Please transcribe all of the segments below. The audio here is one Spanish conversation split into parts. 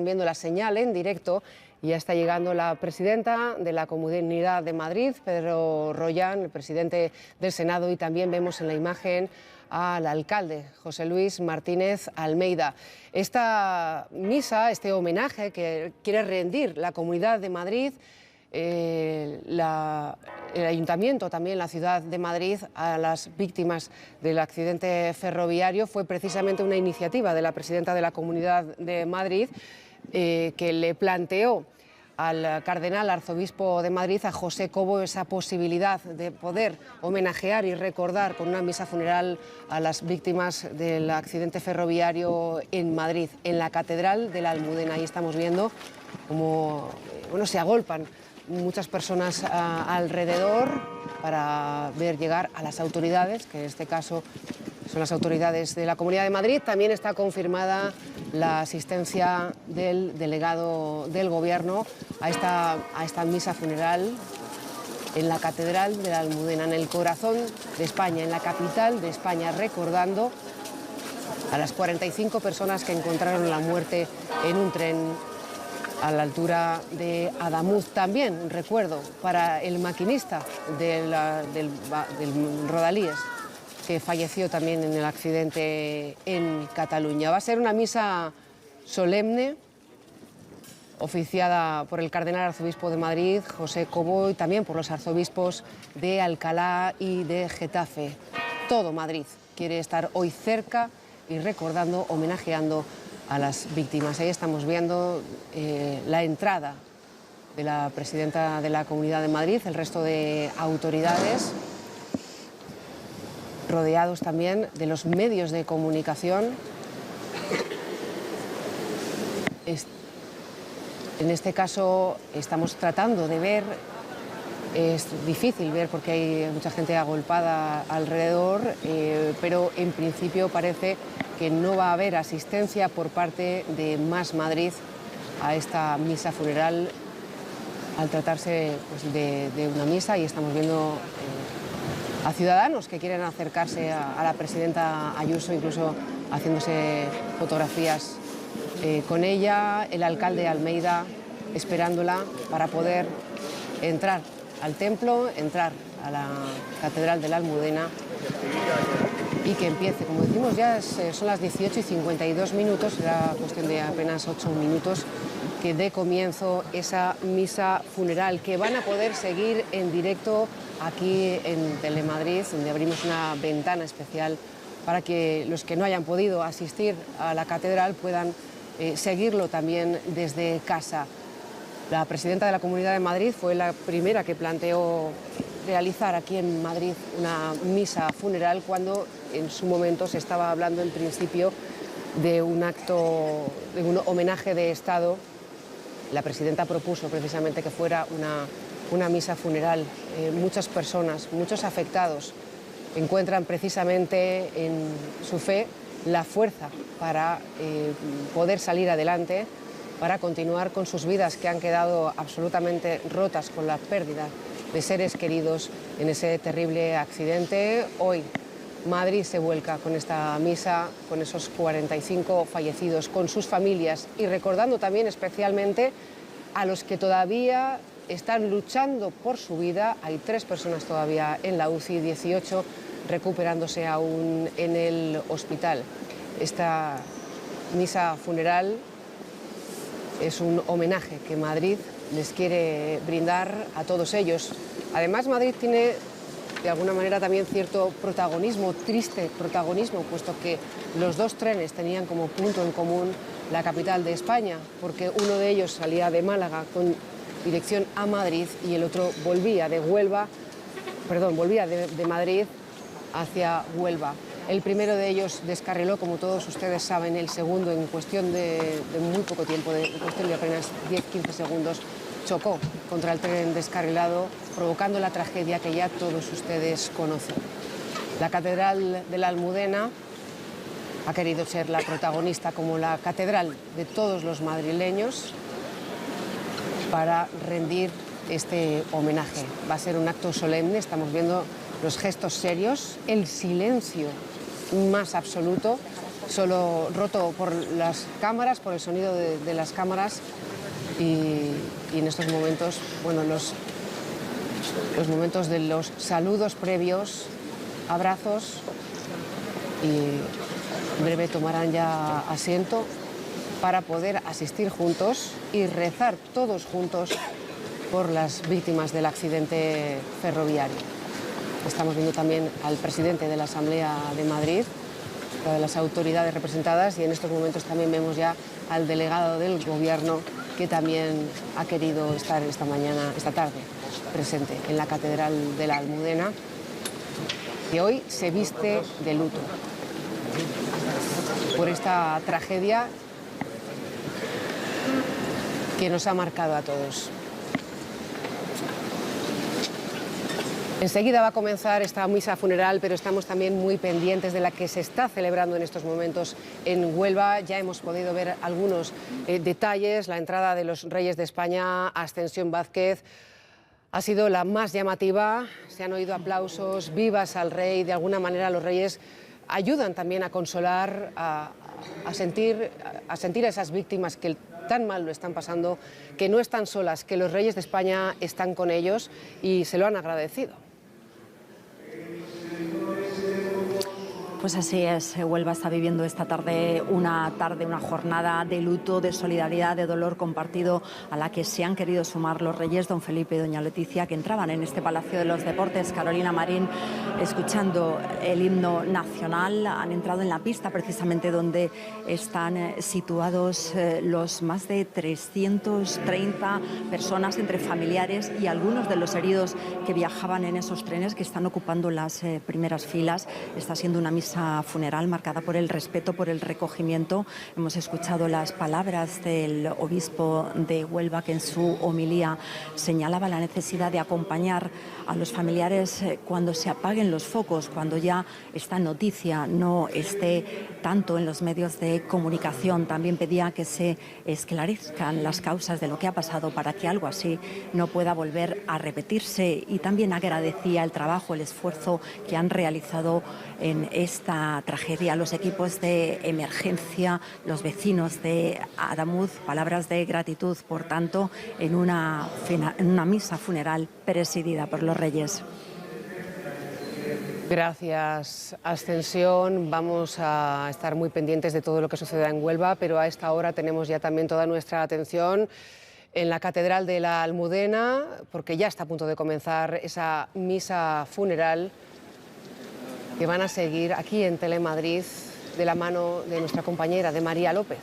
Viendo la señal en directo y ya está llegando la presidenta de la Comunidad de Madrid, Pedro Rollán, el presidente del Senado, y también vemos en la imagen al alcalde, José Luis Martínez Almeida. Esta misa, este homenaje que quiere rendir la Comunidad de Madrid, el Ayuntamiento, también la Ciudad de Madrid, a las víctimas del accidente ferroviario, fue precisamente una iniciativa de la presidenta de la Comunidad de Madrid, que le planteó al cardenal arzobispo de Madrid, a José Cobo, esa posibilidad de poder homenajear y recordar con una misa funeral a las víctimas del accidente ferroviario en Madrid, en la Catedral de la Almudena. Ahí estamos viendo cómo se agolpan muchas personas alrededor para ver llegar a las autoridades, que en este caso son las autoridades de la Comunidad de Madrid. También está confirmada la asistencia del delegado del Gobierno a esta misa funeral en la Catedral de la Almudena, en el corazón de España, en la capital de España, recordando a las 45 personas que encontraron la muerte en un tren a la altura de Adamuz. También un recuerdo para el maquinista del Rodalíes, que falleció también en el accidente en Cataluña. Va a ser una misa solemne, oficiada por el cardenal arzobispo de Madrid, José Cobo, y también por los arzobispos de Alcalá y de Getafe. Todo Madrid quiere estar hoy cerca y recordando, homenajeando a las víctimas. Ahí estamos viendo la entrada de la presidenta de la Comunidad de Madrid, el resto de autoridades, rodeados también de los medios de comunicación. En este caso estamos tratando de ver, es difícil ver porque hay mucha gente agolpada alrededor, pero en principio parece que no va a haber asistencia por parte de Más Madrid a esta misa funeral, al tratarse pues, de una misa, y estamos viendo a ciudadanos que quieren acercarse a la presidenta Ayuso, incluso haciéndose fotografías con ella, el alcalde Almeida esperándola para poder entrar al templo, entrar a la Catedral de la Almudena y que empiece. Como decimos, ya son las 18:52, será cuestión de apenas 8 minutos que dé comienzo esa misa funeral, que van a poder seguir en directo aquí en Telemadrid, donde abrimos una ventana especial para que los que no hayan podido asistir a la catedral puedan seguirlo también desde casa. La presidenta de la Comunidad de Madrid fue la primera que planteó realizar aquí en Madrid una misa funeral, cuando en su momento se estaba hablando en principio de un acto, de un homenaje de Estado. La presidenta propuso precisamente que fuera una misa funeral. Muchas personas, muchos afectados encuentran precisamente en su fe la fuerza para poder salir adelante, para continuar con sus vidas, que han quedado absolutamente rotas con la pérdida de seres queridos en ese terrible accidente. Hoy Madrid se vuelca con esta misa, con esos 45 fallecidos, con sus familias, y recordando también especialmente a los que todavía están luchando por su vida. Hay 3 personas todavía en la UCI, 18 recuperándose aún en el hospital. Esta misa funeral es un homenaje que Madrid les quiere brindar a todos ellos. Además, Madrid tiene de alguna manera también cierto protagonismo, triste protagonismo, puesto que los 2 trenes tenían como punto en común la capital de España, porque uno de ellos salía de Málaga con dirección a Madrid y el otro volvía de Madrid hacia Huelva. El primero de ellos descarriló, como todos ustedes saben. El segundo, en cuestión de muy poco tiempo, en cuestión de apenas 10-15 segundos, chocó contra el tren descarrilado, provocando la tragedia que ya todos ustedes conocen. La Catedral de la Almudena ha querido ser la protagonista, como la catedral de todos los madrileños, para rendir este homenaje. Va a ser un acto solemne, estamos viendo los gestos serios, el silencio más absoluto, solo roto por las cámaras, por el sonido de las cámaras y en estos momentos, bueno, los momentos de los saludos previos, abrazos y en breve tomarán ya asiento para poder asistir juntos y rezar todos juntos por las víctimas del accidente ferroviario. Estamos viendo también al presidente de la Asamblea de Madrid, de las autoridades representadas, y en estos momentos también vemos ya al delegado del Gobierno que también ha querido estar esta tarde, presente en la Catedral de la Almudena, que hoy se viste de luto por esta tragedia que nos ha marcado a todos. Enseguida va a comenzar esta misa funeral, pero estamos también muy pendientes de la que se está celebrando en estos momentos en Huelva. Ya hemos podido ver algunos detalles. La entrada de los Reyes de España, Ascensión Vázquez, ha sido la más llamativa. Se han oído aplausos, vivas al rey. De alguna manera los reyes ayudan también a consolar, a sentir a esas víctimas que tan mal lo están pasando, que no están solas, que los Reyes de España están con ellos y se lo han agradecido. Pues así es, Huelva está viviendo esta tarde, una jornada de luto, de solidaridad, de dolor compartido a la que se han querido sumar los reyes, don Felipe y doña Leticia, que entraban en este Palacio de los Deportes. Carolina Marín, escuchando el himno nacional, han entrado en la pista precisamente donde están situados los más de 330 personas entre familiares y algunos de los heridos que viajaban en esos trenes que están ocupando las primeras filas. Está siendo una misa funeral marcada por el respeto, por el recogimiento. Hemos escuchado las palabras del obispo de Huelva, que en su homilía señalaba la necesidad de acompañar a los familiares cuando se apaguen los focos, cuando ya esta noticia no esté tanto en los medios de comunicación. También pedía que se esclarezcan las causas de lo que ha pasado para que algo así no pueda volver a repetirse, y también agradecía el trabajo, el esfuerzo que han realizado en esta tragedia los equipos de emergencia, los vecinos de Adamuz. Palabras de gratitud, por tanto, en una misa funeral presidida por los reyes. Gracias, Ascensión. Vamos a estar muy pendientes de todo lo que suceda en Huelva, pero a esta hora tenemos ya también toda nuestra atención en la Catedral de la Almudena, porque ya está a punto de comenzar esa misa funeral que van a seguir aquí en Telemadrid de la mano de nuestra compañera, de María López.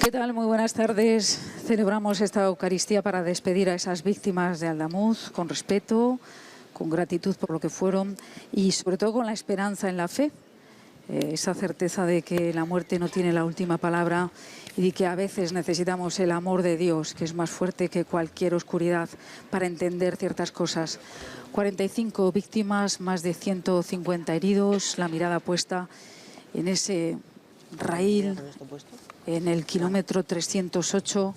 ¿Qué tal? Muy buenas tardes. Celebramos esta Eucaristía para despedir a esas víctimas de Aldamuz con respeto, con gratitud por lo que fueron y sobre todo con la esperanza en la fe. Esa certeza de que la muerte no tiene la última palabra y de que a veces necesitamos el amor de Dios, que es más fuerte que cualquier oscuridad, para entender ciertas cosas. 45 víctimas, más de 150 heridos, la mirada puesta en ese raíl, en el kilómetro 308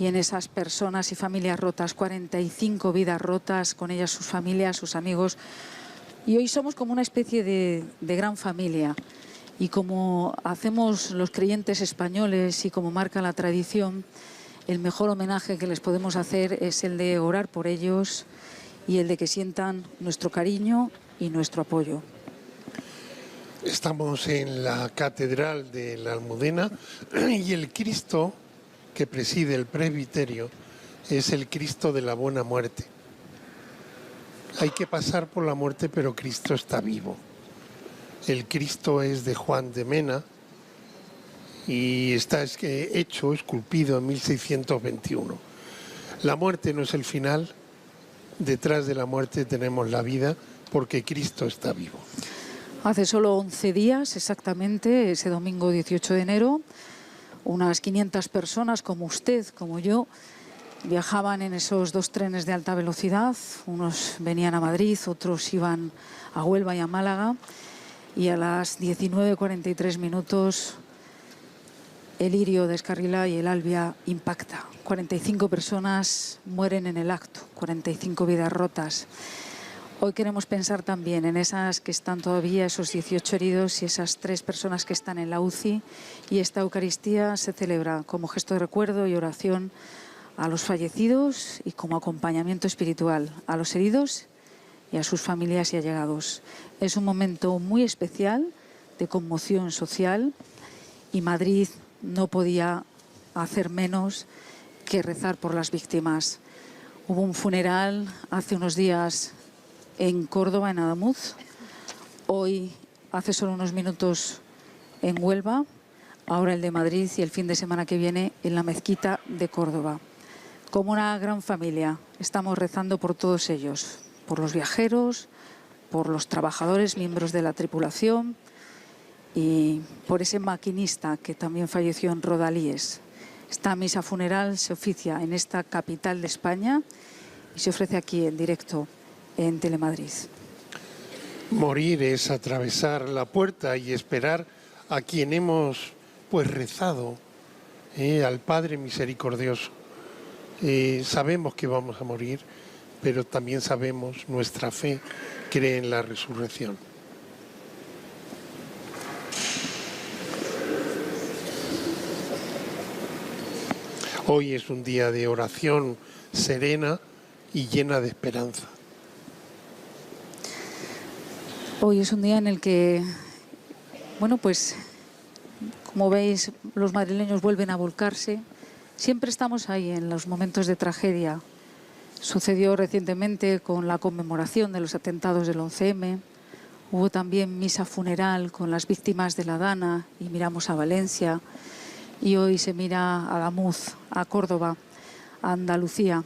y en esas personas y familias rotas, 45 vidas rotas, con ellas sus familias, sus amigos. Y hoy somos como una especie de gran familia, y como hacemos los creyentes españoles y como marca la tradición, el mejor homenaje que les podemos hacer es el de orar por ellos y el de que sientan nuestro cariño y nuestro apoyo. Estamos en la Catedral de la Almudena y el Cristo que preside el presbiterio es el Cristo de la Buena Muerte. Hay que pasar por la muerte, pero Cristo está vivo. El Cristo es de Juan de Mena y está hecho, esculpido en 1621. La muerte no es el final, detrás de la muerte tenemos la vida, porque Cristo está vivo. Hace solo 11 días, exactamente, ese domingo 18 de enero, unas 500 personas como usted, como yo, viajaban en esos dos trenes de alta velocidad. Unos venían a Madrid, otros iban a Huelva y a Málaga. Y a las 19:43 el Lirio descarrila y el Albia impacta. 45 personas mueren en el acto, 45 vidas rotas. Hoy queremos pensar también en esas que están todavía, esos 18 heridos y esas 3 personas que están en la UCI. Y esta Eucaristía se celebra como gesto de recuerdo y oración a los fallecidos y como acompañamiento espiritual a los heridos y a sus familias y allegados. Es un momento muy especial de conmoción social y Madrid no podía hacer menos que rezar por las víctimas. Hubo un funeral hace unos días en Córdoba, en Adamuz. Hoy, hace solo unos minutos, en Huelva. Ahora el de Madrid y el fin de semana que viene en la Mezquita de Córdoba. Como una gran familia, estamos rezando por todos ellos, por los viajeros, por los trabajadores, miembros de la tripulación y por ese maquinista que también falleció en Rodalíes. Esta misa funeral se oficia en esta capital de España y se ofrece aquí en directo en Telemadrid. Morir es atravesar la puerta y esperar a quien hemos rezado, al Padre misericordioso. Sabemos que vamos a morir, pero también sabemos, nuestra fe cree en la resurrección. Hoy es un día de oración serena y llena de esperanza. Hoy es un día en el que, bueno, pues, como veis, los madrileños vuelven a volcarse. Siempre estamos ahí en los momentos de tragedia. Sucedió recientemente con la conmemoración de los atentados del 11M. Hubo también misa funeral con las víctimas de la Dana y miramos a Valencia. Y hoy se mira a Adamuz, a Córdoba, a Andalucía,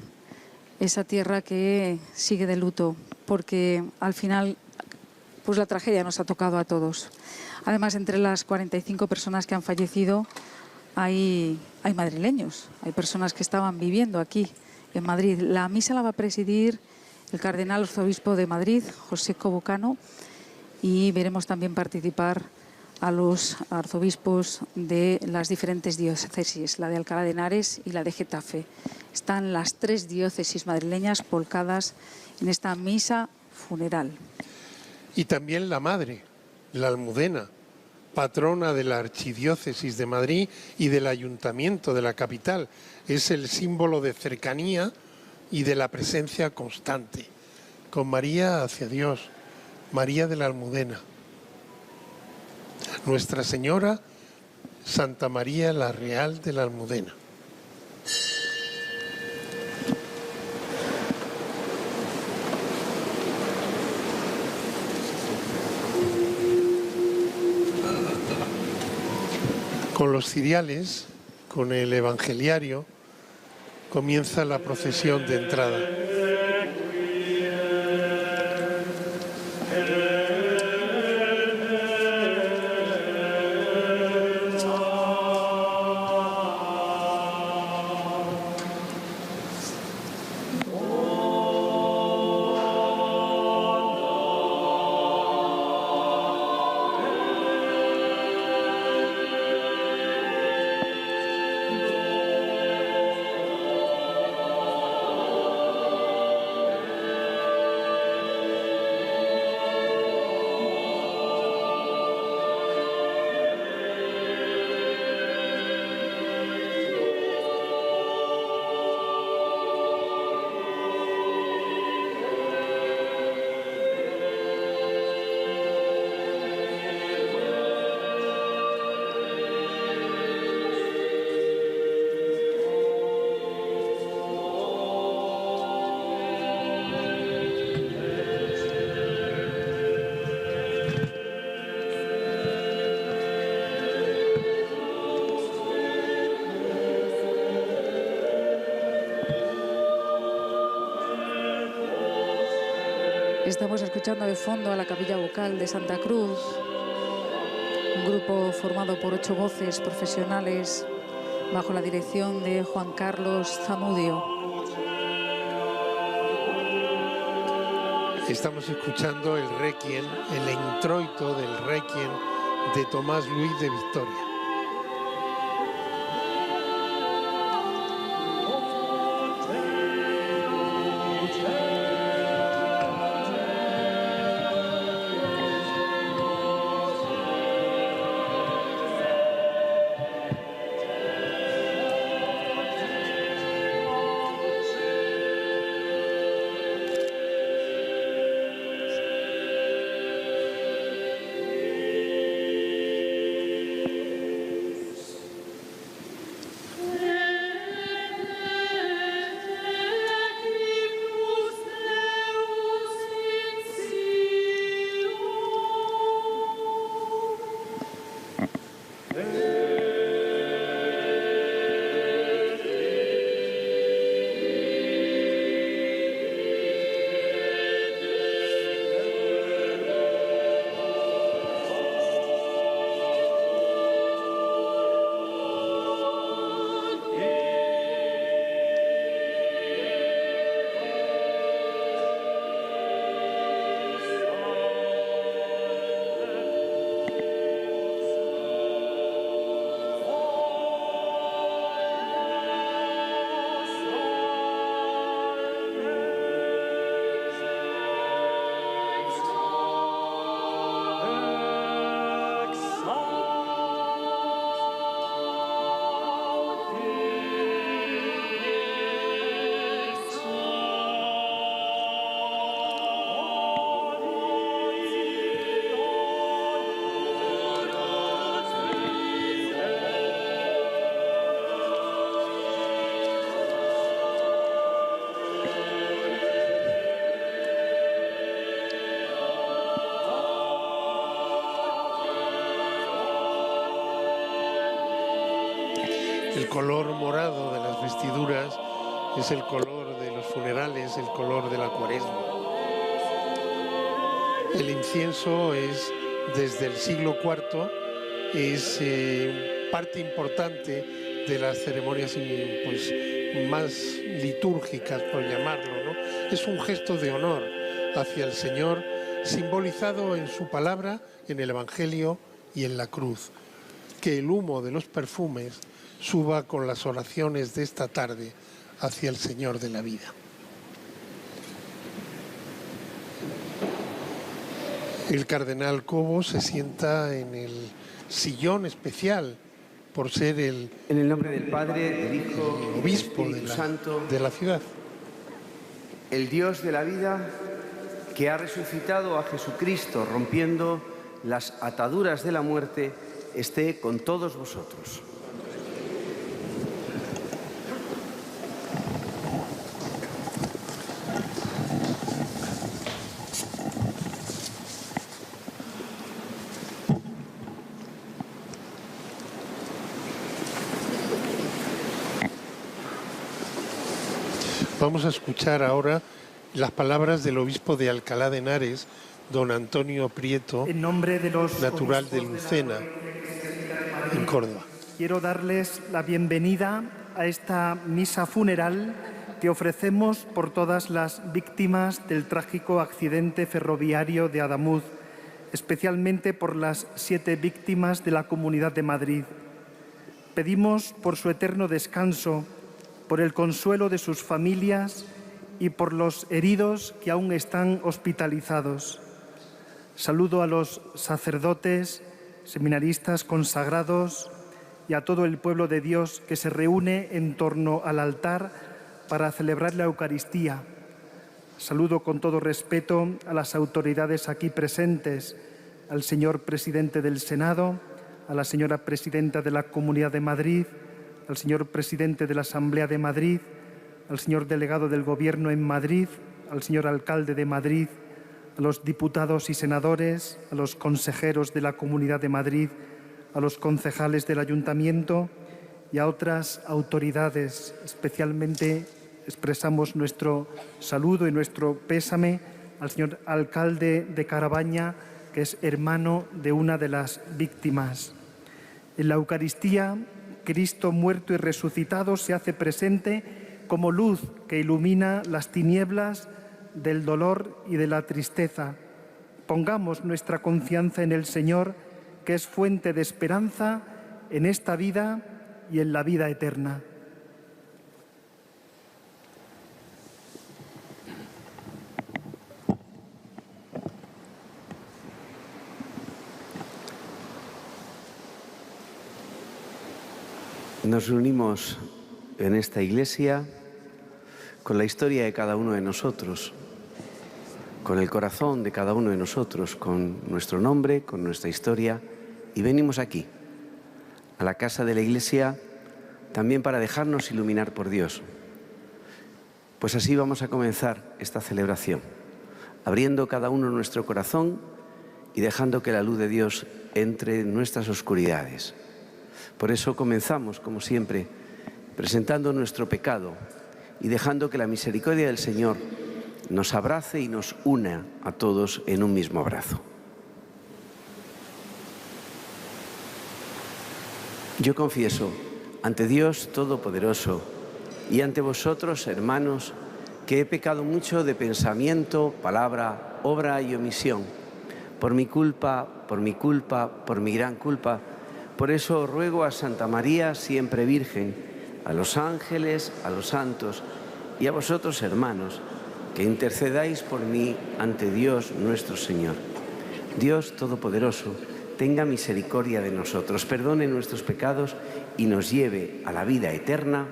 esa tierra que sigue de luto, porque al final pues la tragedia nos ha tocado a todos. Además, entre las 45 personas que han fallecido hay madrileños, hay personas que estaban viviendo aquí en Madrid. La misa la va a presidir el cardenal arzobispo de Madrid, José Cobocano, y veremos también participar a los arzobispos de las diferentes diócesis, la de Alcalá de Henares y la de Getafe. Están las 3 diócesis madrileñas volcadas en esta misa funeral. Y también la Madre, la Almudena, patrona de la Archidiócesis de Madrid y del Ayuntamiento de la capital. Es el símbolo de cercanía y de la presencia constante. Con María hacia Dios, María de la Almudena. Nuestra Señora, Santa María la Real de la Almudena. Con los ciriales, con el evangeliario, comienza la procesión de entrada. Estamos escuchando de fondo a la Capilla Vocal de Santa Cruz, un grupo formado por 8 voces profesionales bajo la dirección de Juan Carlos Zamudio. Estamos escuchando el Requiem, el introito del Requiem de Tomás Luis de Victoria. El color morado de las vestiduras es el color de los funerales, el color de la Cuaresma. El incienso es, desde el siglo IV, es parte importante de las ceremonias pues, más litúrgicas, por llamarlo, ¿no? Es un gesto de honor hacia el Señor, simbolizado en su palabra, en el Evangelio y en la cruz. Que el humo de los perfumes suba con las oraciones de esta tarde hacia el Señor de la vida. El cardenal Cobo se sienta en el sillón especial por ser En el nombre del Padre, del Hijo, el obispo del Espíritu Santo, de la ciudad. el Dios de la vida, que ha resucitado a Jesucristo rompiendo las ataduras de la muerte, esté con todos vosotros. Vamos a escuchar ahora las palabras del obispo de Alcalá de Henares, don Antonio Prieto, en nombre de los natural de Lucena, en Córdoba. Quiero darles la bienvenida a esta misa funeral que ofrecemos por todas las víctimas del trágico accidente ferroviario de Adamuz, especialmente por las 7 víctimas de la Comunidad de Madrid. Pedimos por su eterno descanso, por el consuelo de sus familias y por los heridos que aún están hospitalizados. Saludo a los sacerdotes, seminaristas consagrados y a todo el pueblo de Dios que se reúne en torno al altar para celebrar la Eucaristía. Saludo con todo respeto a las autoridades aquí presentes, al señor presidente del Senado, a la señora presidenta de la Comunidad de Madrid, al señor presidente de la Asamblea de Madrid, al señor delegado del Gobierno en Madrid, al señor alcalde de Madrid, a los diputados y senadores, a los consejeros de la Comunidad de Madrid, a los concejales del Ayuntamiento y a otras autoridades. Especialmente expresamos nuestro saludo y nuestro pésame al señor alcalde de Carabaña, que es hermano de una de las víctimas. En la Eucaristía, Cristo muerto y resucitado se hace presente como luz que ilumina las tinieblas del dolor y de la tristeza. Pongamos nuestra confianza en el Señor, que es fuente de esperanza en esta vida y en la vida eterna. Nos reunimos en esta iglesia con la historia de cada uno de nosotros, con el corazón de cada uno de nosotros, con nuestro nombre, con nuestra historia, y venimos aquí, a la casa de la iglesia, también para dejarnos iluminar por Dios. Pues así vamos a comenzar esta celebración, abriendo cada uno nuestro corazón y dejando que la luz de Dios entre en nuestras oscuridades. Por eso comenzamos, como siempre, presentando nuestro pecado y dejando que la misericordia del Señor nos abrace y nos una a todos en un mismo abrazo. Yo confieso ante Dios Todopoderoso y ante vosotros, hermanos, que he pecado mucho de pensamiento, palabra, obra y omisión, por mi culpa, por mi gran culpa. Por eso ruego a Santa María, siempre Virgen, a los ángeles, a los santos y a vosotros, hermanos, que intercedáis por mí ante Dios nuestro Señor. Dios Todopoderoso, tenga misericordia de nosotros, perdone nuestros pecados y nos lleve a la vida eterna.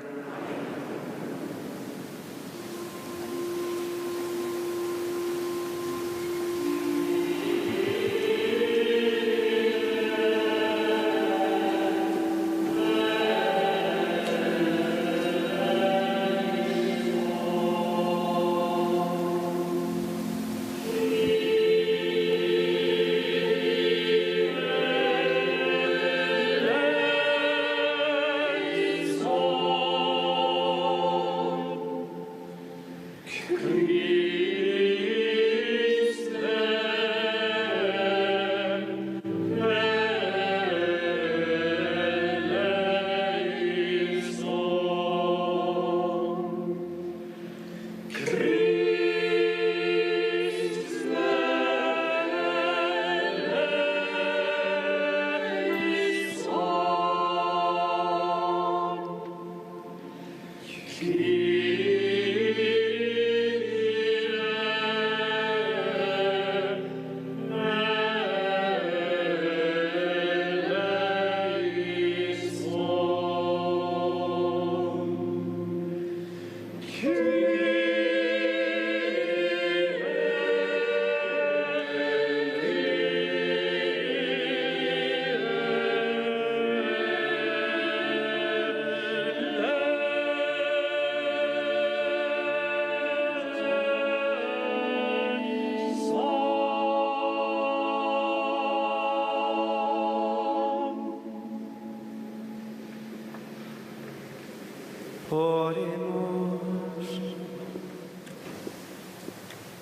Oremos.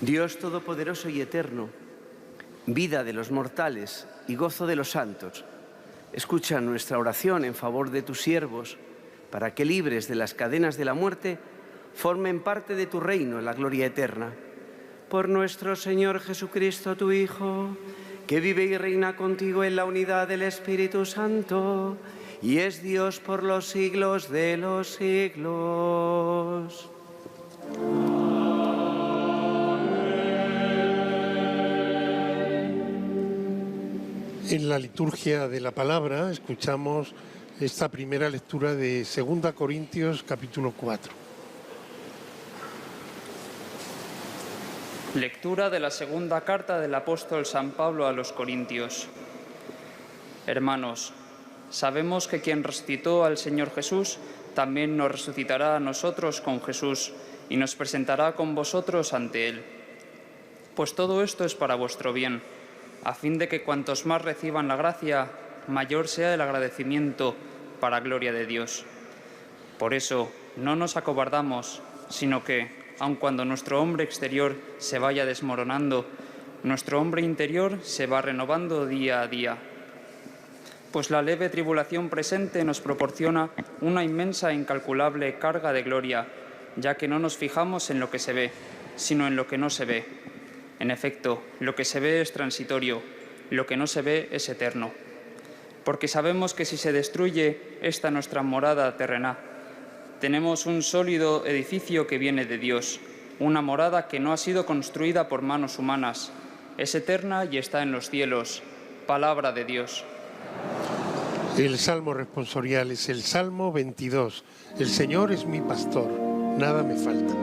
Dios Todopoderoso y Eterno, vida de los mortales y gozo de los santos, escucha nuestra oración en favor de tus siervos, para que, libres de las cadenas de la muerte, formen parte de tu reino en la gloria eterna. Por nuestro Señor Jesucristo, tu Hijo, que vive y reina contigo en la unidad del Espíritu Santo, y es Dios por los siglos de los siglos. En la liturgia de la palabra escuchamos esta primera lectura de 2 Corintios capítulo 4. Lectura de la segunda carta del apóstol San Pablo a los Corintios. Hermanos, sabemos que quien resucitó al Señor Jesús también nos resucitará a nosotros con Jesús y nos presentará con vosotros ante Él. Pues todo esto es para vuestro bien, a fin de que cuantos más reciban la gracia, mayor sea el agradecimiento para gloria de Dios. Por eso, no nos acobardamos, sino que, aun cuando nuestro hombre exterior se vaya desmoronando, nuestro hombre interior se va renovando día a día. Pues la leve tribulación presente nos proporciona una inmensa e incalculable carga de gloria, ya que no nos fijamos en lo que se ve, sino en lo que no se ve. En efecto, lo que se ve es transitorio, lo que no se ve es eterno. Porque sabemos que si se destruye esta nuestra morada terrenal, tenemos un sólido edificio que viene de Dios, una morada que no ha sido construida por manos humanas, es eterna y está en los cielos. Palabra de Dios. El salmo responsorial es el Salmo 22. El Señor es mi pastor, nada me falta.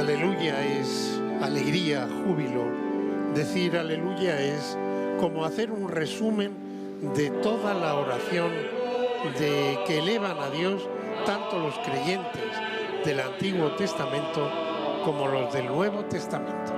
Aleluya es alegría, júbilo, Decir aleluya es como hacer un resumen de toda la oración que elevan a Dios tanto los creyentes del Antiguo Testamento como los del Nuevo Testamento.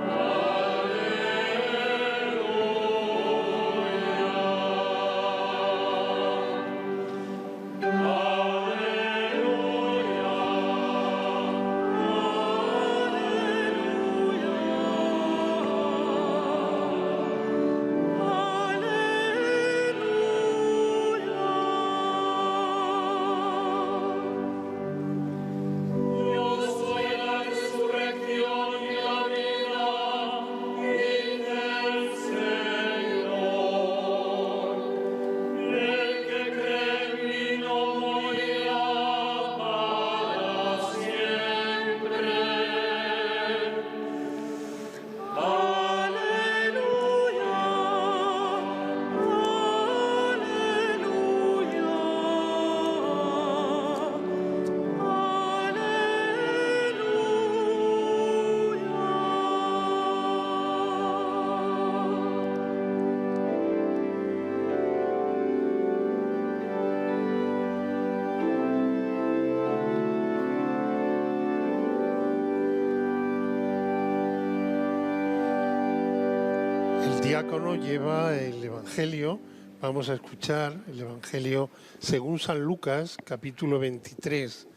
El diácono lleva el Evangelio. Vamos a escuchar el Evangelio según San Lucas, capítulo 23.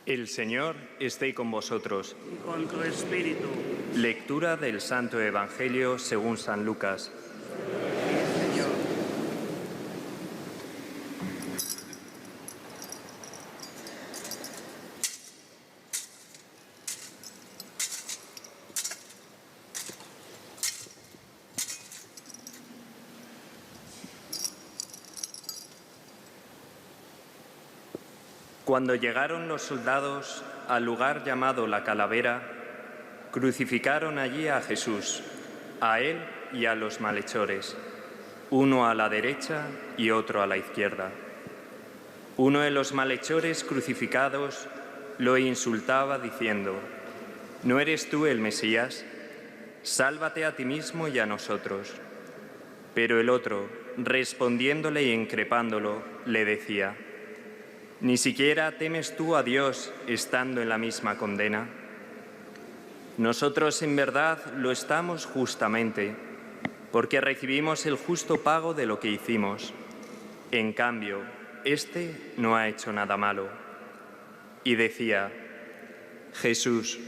El Señor esté con vosotros. Y con tu espíritu. Lectura del Santo Evangelio según San Lucas. Cuando llegaron los soldados al lugar llamado La Calavera, crucificaron allí a Jesús, a él y a los malhechores, uno a la derecha y otro a la izquierda. Uno de los malhechores crucificados lo insultaba diciendo: ¿No eres tú el Mesías? Sálvate a ti mismo y a nosotros. Pero el otro, respondiéndole y increpándolo, le decía: ¿Ni siquiera temes tú a Dios estando en la misma condena? Nosotros en verdad lo estamos justamente, porque recibimos el justo pago de lo que hicimos. En cambio, éste no ha hecho nada malo. Y decía: Jesús,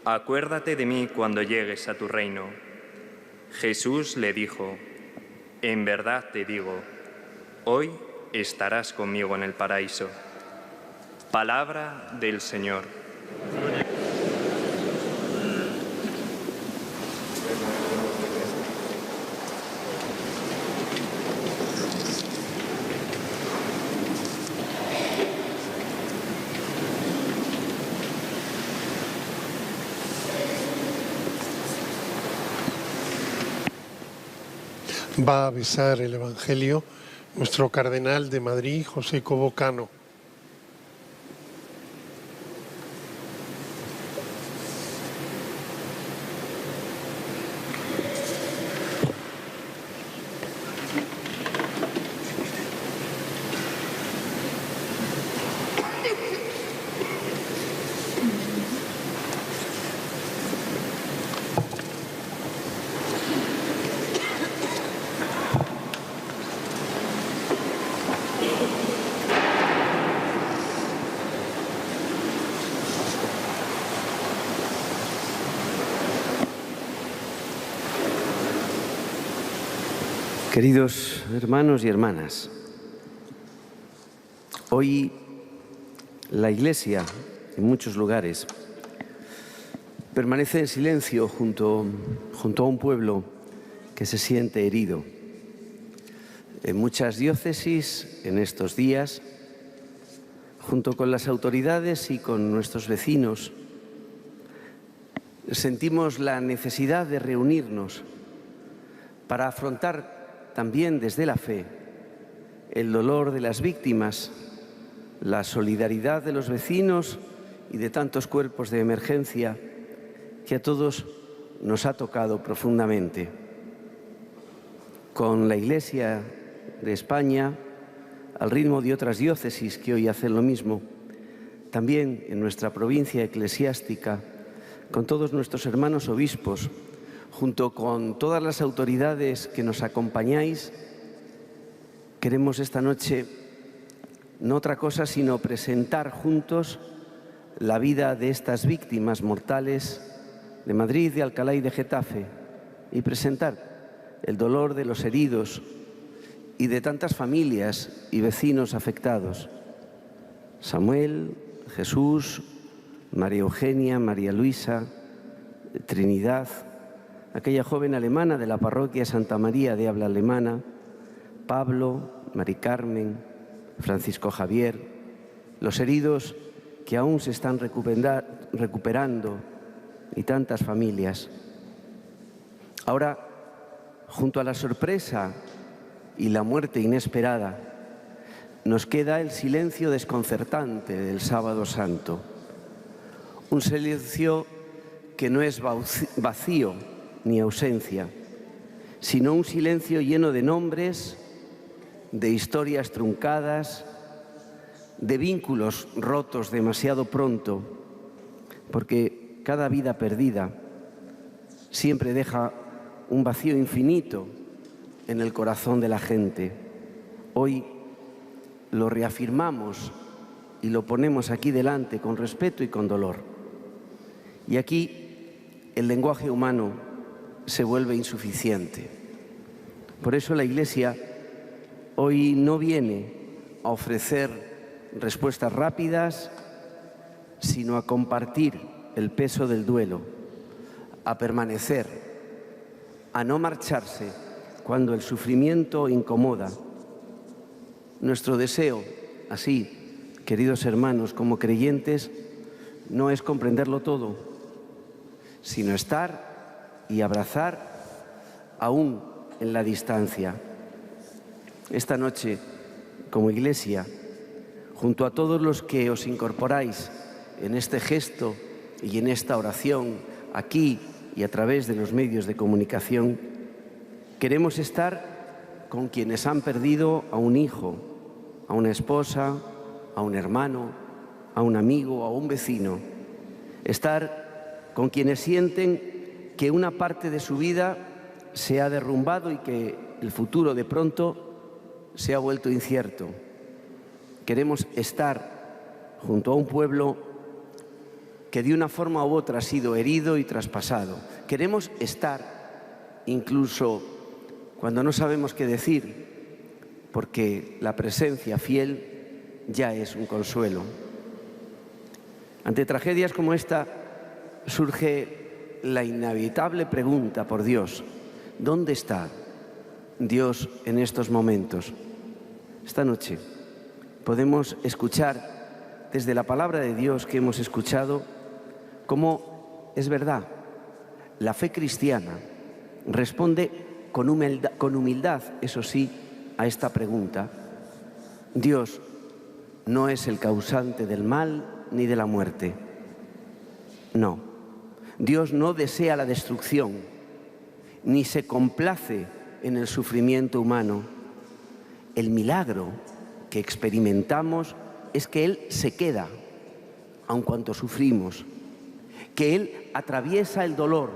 acuérdate de mí cuando llegues a tu reino. Jesús le dijo: En verdad te digo, hoy estarás conmigo en el paraíso. Palabra del Señor. Va a besar el Evangelio nuestro cardenal de Madrid, José Cobo Cano. Queridos hermanos y hermanas, hoy la Iglesia, en muchos lugares, permanece en silencio junto a un pueblo que se siente herido. En muchas diócesis, en estos días, junto con las autoridades y con nuestros vecinos, sentimos la necesidad de reunirnos para afrontar también desde la fe el dolor de las víctimas, la solidaridad de los vecinos y de tantos cuerpos de emergencia que a todos nos ha tocado profundamente. Con la Iglesia de España, al ritmo de otras diócesis que hoy hacen lo mismo, también en nuestra provincia eclesiástica, con todos nuestros hermanos obispos, junto con todas las autoridades que nos acompañáis, queremos esta noche no otra cosa sino presentar juntos la vida de estas víctimas mortales de Madrid, de Alcalá y de Getafe, y presentar el dolor de los heridos y de tantas familias y vecinos afectados. Samuel, Jesús, María Eugenia, María Luisa, Trinidad, aquella joven alemana de la parroquia Santa María de habla alemana, Pablo, Mari Carmen, Francisco Javier, los heridos que aún se están recuperando y tantas familias. Ahora, junto a la sorpresa y la muerte inesperada, nos queda el silencio desconcertante del Sábado Santo. Un silencio que no es vacío ni ausencia, sino un silencio lleno de nombres, de historias truncadas, de vínculos rotos demasiado pronto, porque cada vida perdida siempre deja un vacío infinito en el corazón de la gente. Hoy lo reafirmamos y lo ponemos aquí delante con respeto y con dolor. Y aquí el lenguaje humano se vuelve insuficiente. Por eso la Iglesia hoy no viene a ofrecer respuestas rápidas, sino a compartir el peso del duelo, a permanecer, a no marcharse cuando el sufrimiento incomoda. Nuestro deseo, así, queridos hermanos, como creyentes, no es comprenderlo todo, sino estar y abrazar aún en la distancia. Esta noche, como Iglesia, junto a todos los que os incorporáis en este gesto y en esta oración, aquí y a través de los medios de comunicación, queremos estar con quienes han perdido a un hijo, a una esposa, a un hermano, a un amigo, a un vecino. Estar con quienes sienten que una parte de su vida se ha derrumbado y que el futuro de pronto se ha vuelto incierto. Queremos estar junto a un pueblo que de una forma u otra ha sido herido y traspasado. Queremos estar incluso cuando no sabemos qué decir, porque la presencia fiel ya es un consuelo. Ante tragedias como esta surge la inevitable pregunta por Dios: ¿dónde está Dios en estos momentos? Esta noche podemos escuchar desde la palabra de Dios que hemos escuchado cómo es verdad. La fe cristiana responde con humildad, eso sí, a esta pregunta. Dios no es el causante del mal ni de la muerte. No, Dios no desea la destrucción, ni se complace en el sufrimiento humano. El milagro que experimentamos es que Él se queda, aun cuanto sufrimos, que Él atraviesa el dolor,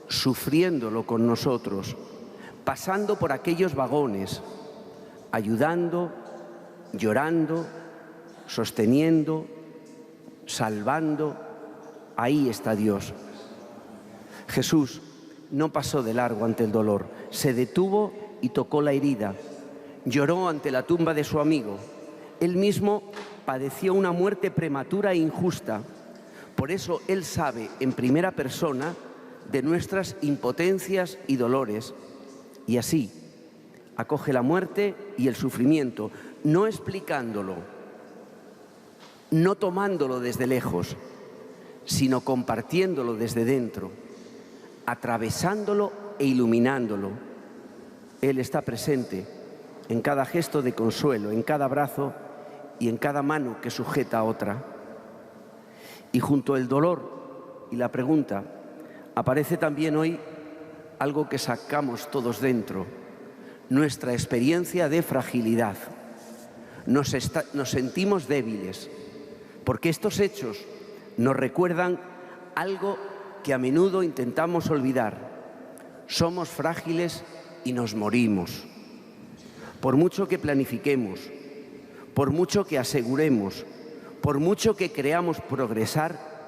sufriéndolo con nosotros, pasando por aquellos vagones, ayudando, llorando, sosteniendo, salvando. Ahí está Dios. Jesús no pasó de largo ante el dolor, se detuvo y tocó la herida, lloró ante la tumba de su amigo. Él mismo padeció una muerte prematura e injusta. Por eso Él sabe en primera persona de nuestras impotencias y dolores, y así acoge la muerte y el sufrimiento, no explicándolo, no tomándolo desde lejos, sino compartiéndolo desde dentro, atravesándolo e iluminándolo. Él está presente en cada gesto de consuelo, en cada abrazo y en cada mano que sujeta a otra. Y junto al dolor y la pregunta, aparece también hoy algo que sacamos todos dentro, nuestra experiencia de fragilidad. Nos sentimos débiles, porque estos hechos nos recuerdan algo que a menudo intentamos olvidar. Somos frágiles y nos morimos. Por mucho que planifiquemos, por mucho que aseguremos, por mucho que creamos progresar,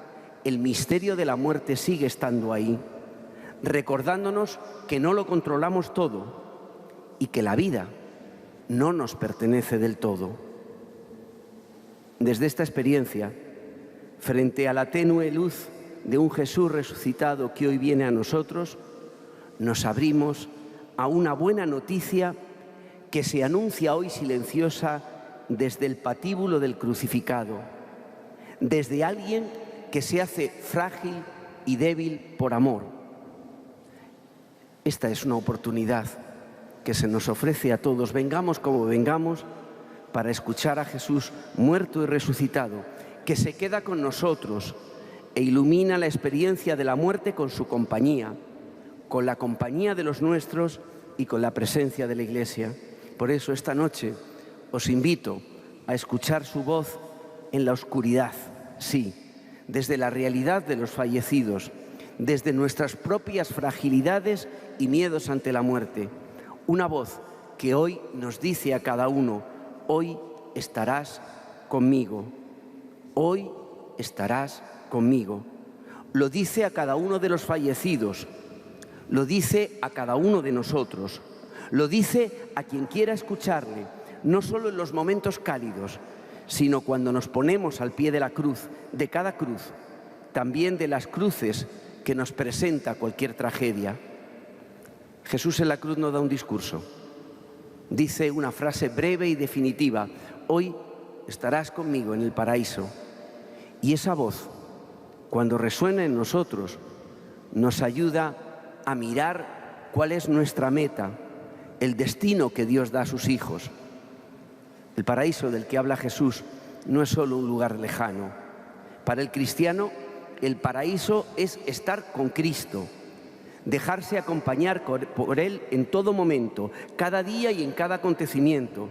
el misterio de la muerte sigue estando ahí, recordándonos que no lo controlamos todo y que la vida no nos pertenece del todo. Desde esta experiencia, frente a la tenue luz de un Jesús resucitado que hoy viene a nosotros, nos abrimos a una buena noticia que se anuncia hoy silenciosa desde el patíbulo del crucificado, desde alguien que se hace frágil y débil por amor. Esta es una oportunidad que se nos ofrece a todos, vengamos como vengamos, para escuchar a Jesús muerto y resucitado, que se queda con nosotros e ilumina la experiencia de la muerte con su compañía, con la compañía de los nuestros y con la presencia de la Iglesia. Por eso esta noche os invito a escuchar su voz en la oscuridad, sí, desde la realidad de los fallecidos, desde nuestras propias fragilidades y miedos ante la muerte. Una voz que hoy nos dice a cada uno: hoy estarás conmigo, hoy estarás conmigo. Lo dice a cada uno de los fallecidos, lo dice a cada uno de nosotros, lo dice a quien quiera escucharle, no solo en los momentos cálidos, sino cuando nos ponemos al pie de la cruz, de cada cruz, también de las cruces que nos presenta cualquier tragedia. Jesús en la cruz no da un discurso, dice una frase breve y definitiva: hoy estarás conmigo en el paraíso. Y esa voz, cuando resuena en nosotros, nos ayuda a mirar cuál es nuestra meta, el destino que Dios da a sus hijos. El paraíso del que habla Jesús no es solo un lugar lejano. Para el cristiano, el paraíso es estar con Cristo, dejarse acompañar por Él en todo momento, cada día y en cada acontecimiento.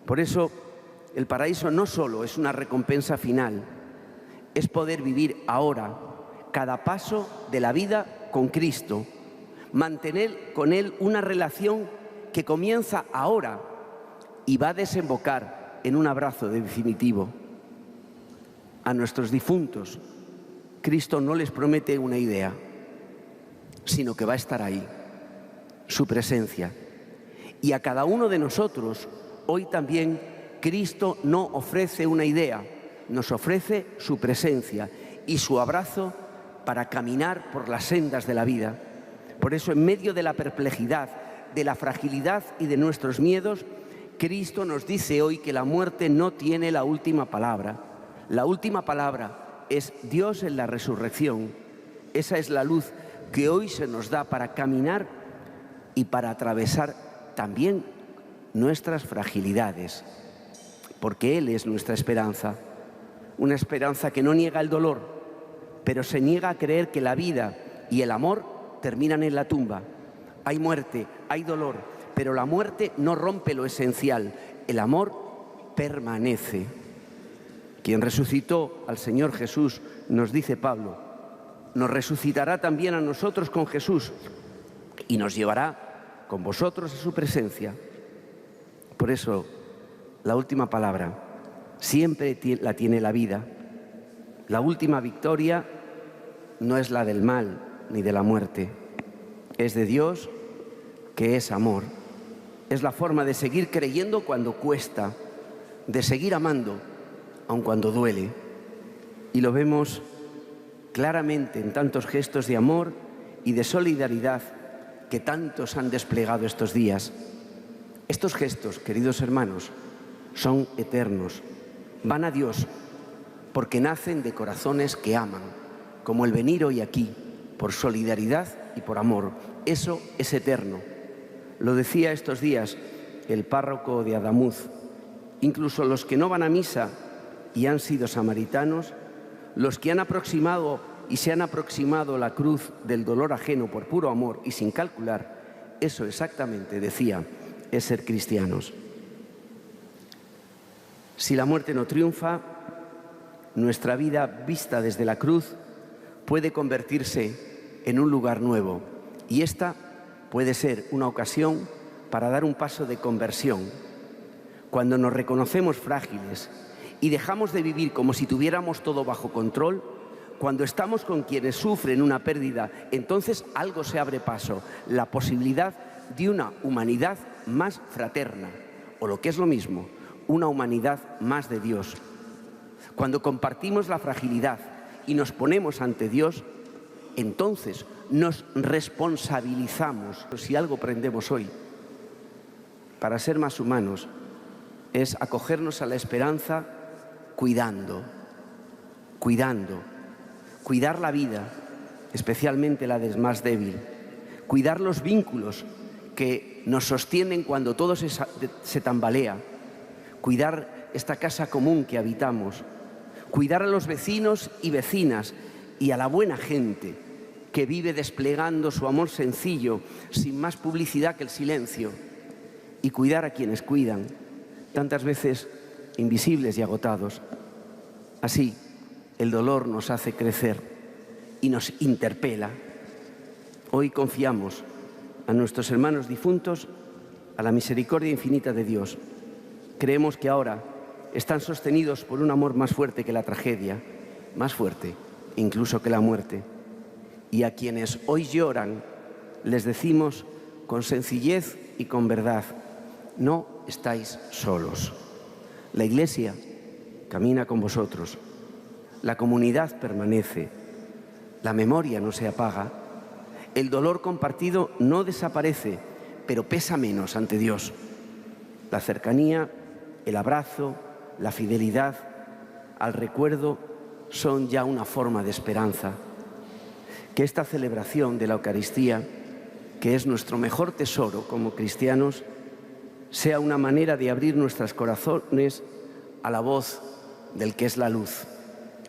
Por eso, el paraíso no solo es una recompensa final, es poder vivir ahora, cada paso de la vida con Cristo, mantener con Él una relación que comienza ahora y va a desembocar en un abrazo definitivo. A nuestros difuntos, Cristo no les promete una idea, sino que va a estar ahí, su presencia. Y a cada uno de nosotros, hoy también, Cristo no ofrece una idea, nos ofrece su presencia y su abrazo para caminar por las sendas de la vida. Por eso, en medio de la perplejidad, de la fragilidad y de nuestros miedos, Cristo nos dice hoy que la muerte no tiene la última palabra. La última palabra es Dios en la resurrección. Esa es la luz que hoy se nos da para caminar y para atravesar también nuestras fragilidades, porque Él es nuestra esperanza, una esperanza que no niega el dolor, pero se niega a creer que la vida y el amor terminan en la tumba. Hay muerte, hay dolor, pero la muerte no rompe lo esencial, el amor permanece. Quien resucitó al Señor Jesús, nos dice Pablo, nos resucitará también a nosotros con Jesús y nos llevará con vosotros a su presencia. Por eso, la última palabra siempre la tiene la vida. La última victoria no es la del mal ni de la muerte, es de Dios, que es amor. Es la forma de seguir creyendo cuando cuesta, de seguir amando aun cuando duele. Y lo vemos claramente en tantos gestos de amor y de solidaridad que tantos han desplegado estos días. Estos gestos, queridos hermanos, son eternos, van a Dios, porque nacen de corazones que aman, como el venir hoy aquí, por solidaridad y por amor. Eso es eterno. Lo decía estos días el párroco de Adamuz. Incluso los que no van a misa y han sido samaritanos, los que han aproximado y se han aproximado a la cruz del dolor ajeno por puro amor y sin calcular, eso exactamente, decía, es ser cristianos. Si la muerte no triunfa, nuestra vida vista desde la cruz puede convertirse en un lugar nuevo, y esta puede ser una ocasión para dar un paso de conversión. Cuando nos reconocemos frágiles y dejamos de vivir como si tuviéramos todo bajo control, cuando estamos con quienes sufren una pérdida, entonces algo se abre paso, la posibilidad de una humanidad más fraterna, o lo que es lo mismo, una humanidad más de Dios. Cuando compartimos la fragilidad y nos ponemos ante Dios, entonces nos responsabilizamos. Si algo aprendemos hoy, para ser más humanos, es acogernos a la esperanza cuidando, cuidar la vida, especialmente la del más débil, cuidar los vínculos que nos sostienen cuando todo se tambalea, cuidar esta casa común que habitamos, cuidar a los vecinos y vecinas y a la buena gente que vive desplegando su amor sencillo, sin más publicidad que el silencio, y cuidar a quienes cuidan, tantas veces invisibles y agotados. Así, el dolor nos hace crecer y nos interpela. Hoy confiamos a nuestros hermanos difuntos a la misericordia infinita de Dios. Creemos que ahora están sostenidos por un amor más fuerte que la tragedia, más fuerte incluso que la muerte. Y a quienes hoy lloran les decimos con sencillez y con verdad: no estáis solos. La Iglesia camina con vosotros, la comunidad permanece, la memoria no se apaga, el dolor compartido no desaparece, pero pesa menos ante Dios. La cercanía, el abrazo, la fidelidad al recuerdo son ya una forma de esperanza. Que esta celebración de la Eucaristía, que es nuestro mejor tesoro como cristianos, sea una manera de abrir nuestros corazones a la voz del que es la luz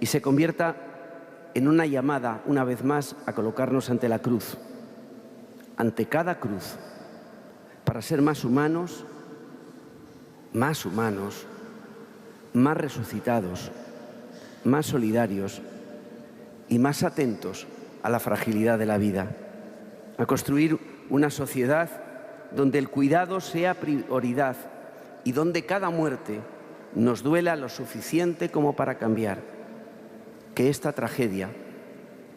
y se convierta en una llamada, una vez más, a colocarnos ante la cruz, ante cada cruz, para ser más humanos, más resucitados, más solidarios y más atentos a la fragilidad de la vida, a construir una sociedad donde el cuidado sea prioridad y donde cada muerte nos duela lo suficiente como para cambiar. Que esta tragedia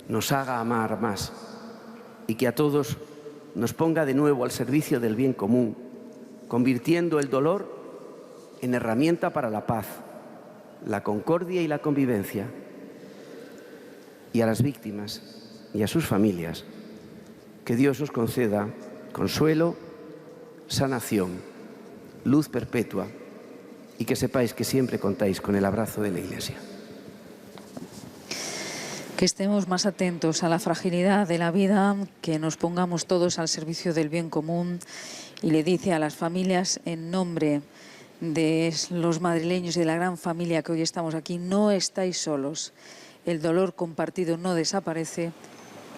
nos haga amar más y que a todos nos ponga de nuevo al servicio del bien común, convirtiendo el dolor en herramienta para la paz, la concordia y la convivencia. Y a las víctimas y a sus familias, que Dios os conceda consuelo, sanación, luz perpetua, y que sepáis que siempre contáis con el abrazo de la Iglesia. Que estemos más atentos a la fragilidad de la vida, que nos pongamos todos al servicio del bien común, y le dice a las familias, en nombre de los madrileños y de la gran familia que hoy estamos aquí: no estáis solos. El dolor compartido no desaparece,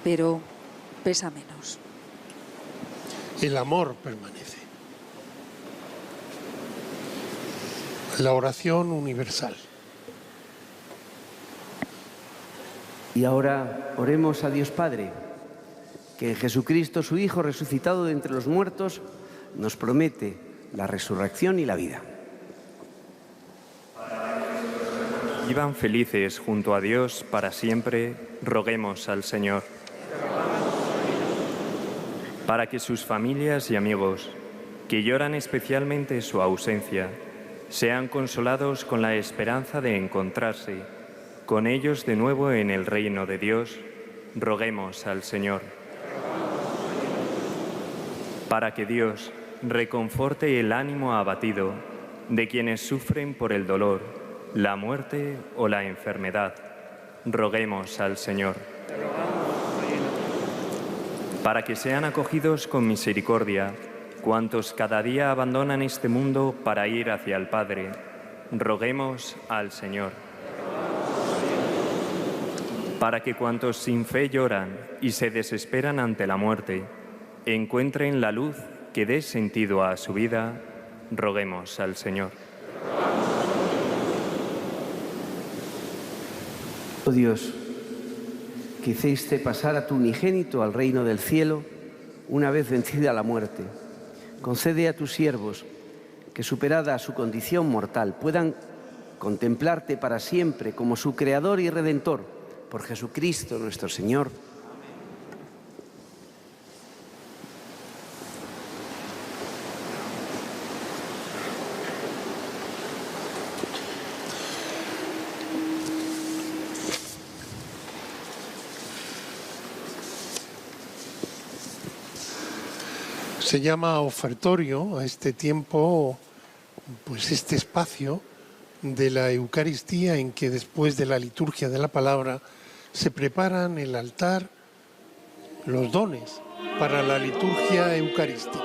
pero pesa menos. El amor permanece. La oración universal. Y ahora oremos a Dios Padre, que Jesucristo, su Hijo resucitado de entre los muertos, nos promete la resurrección y la vida. Vivan felices junto a Dios para siempre, roguemos al Señor. Para que sus familias y amigos, que lloran especialmente su ausencia, sean consolados con la esperanza de encontrarse con ellos de nuevo en el reino de Dios, roguemos al Señor. Para que Dios reconforte el ánimo abatido de quienes sufren por el dolor, la muerte o la enfermedad, roguemos al Señor. Para que sean acogidos con misericordia cuantos cada día abandonan este mundo para ir hacia el Padre, roguemos al Señor. para que cuantos sin fe lloran y se desesperan ante la muerte, encuentren la luz que dé sentido a su vida, roguemos al Señor. Oh Dios, que hiciste pasar a tu unigénito al reino del cielo una vez vencida la muerte, concede a tus siervos que, superada su condición mortal, puedan contemplarte para siempre como su Creador y Redentor, por Jesucristo nuestro Señor. Se llama ofertorio a este tiempo, pues este espacio de la Eucaristía en que después de la liturgia de la palabra se preparan el altar, los dones para la liturgia eucarística.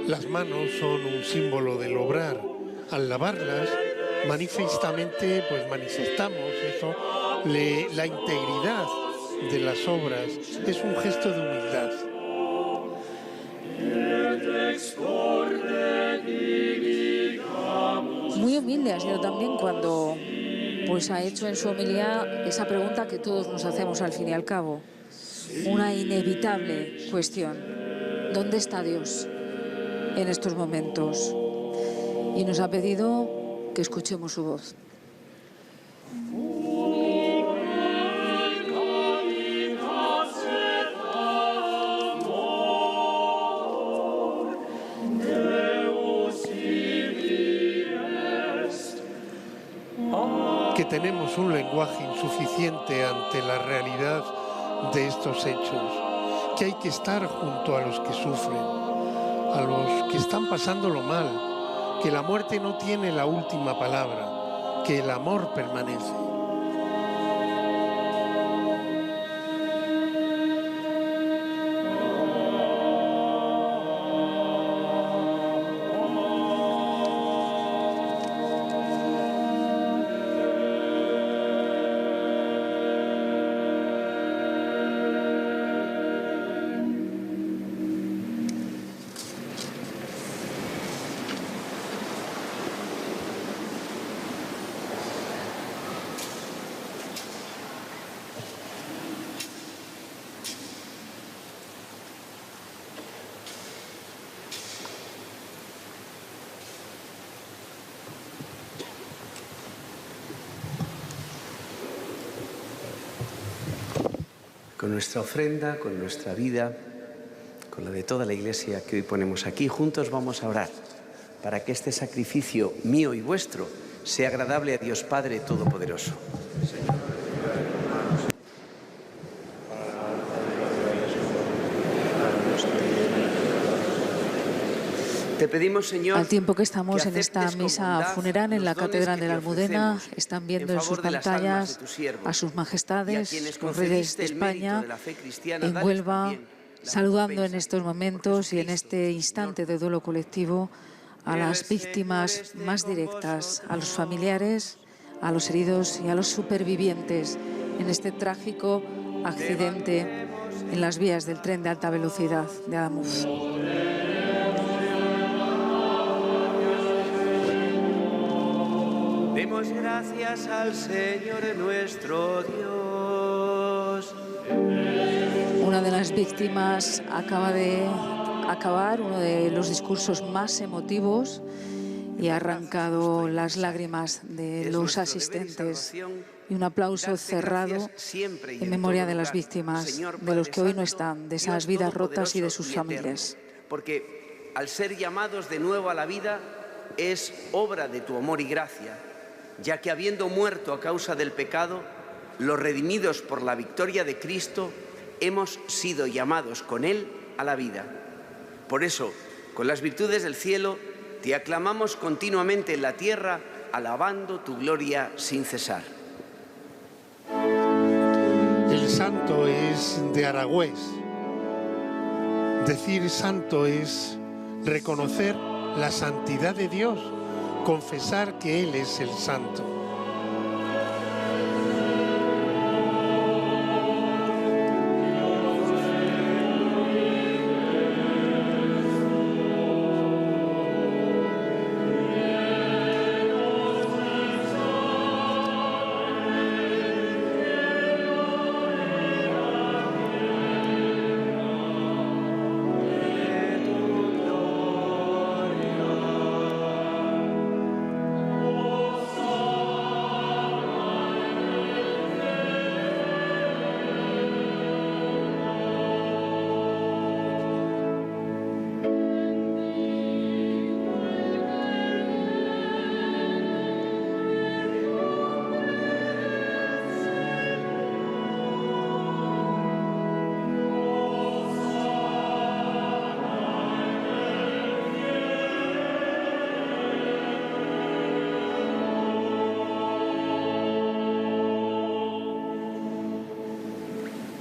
Las manos son un símbolo del obrar. Al lavarlas, manifiestamente, pues manifestamos eso, la integridad de las obras. Es un gesto de humildad. Muy humilde ha sido también cuando pues ha hecho en su homilía esa pregunta que todos nos hacemos al fin y al cabo. Una inevitable cuestión. ¿Dónde está Dios en estos momentos? Y nos ha pedido que escuchemos su voz. Que tenemos un lenguaje insuficiente ante la realidad de estos hechos, que hay que estar junto a los que sufren, a los que están pasándolo mal, que la muerte no tiene la última palabra, que el amor permanece. Con nuestra ofrenda, con nuestra vida, con la de toda la Iglesia que hoy ponemos aquí, juntos vamos a orar para que este sacrificio mío y vuestro sea agradable a Dios Padre Todopoderoso. Te pedimos, Señor, al tiempo que estamos en esta misa funeral en la Catedral de la Almudena, están viendo en sus pantallas a sus majestades, los reyes de España, en Huelva, saludando en estos momentos y en este instante de duelo colectivo a las víctimas más directas, a los familiares, a los heridos y a los supervivientes en este trágico accidente en las vías del tren de alta velocidad de Adamuz. Demos gracias al Señor nuestro Dios. Una de las víctimas acaba de acabar uno de los discursos más emotivos y ha arrancado las lágrimas de los asistentes. Y un aplauso cerrado en memoria de las víctimas, de los que hoy no están, de esas vidas rotas y de sus familias. Porque al ser llamados de nuevo a la vida es obra de tu amor y gracia, ya que habiendo muerto a causa del pecado, los redimidos por la victoria de Cristo, hemos sido llamados con Él a la vida. Por eso, con las virtudes del cielo, te aclamamos continuamente en la tierra, alabando tu gloria sin cesar. El santo es de Aragüés. Decir santo es reconocer la santidad de Dios, confesar que Él es el santo.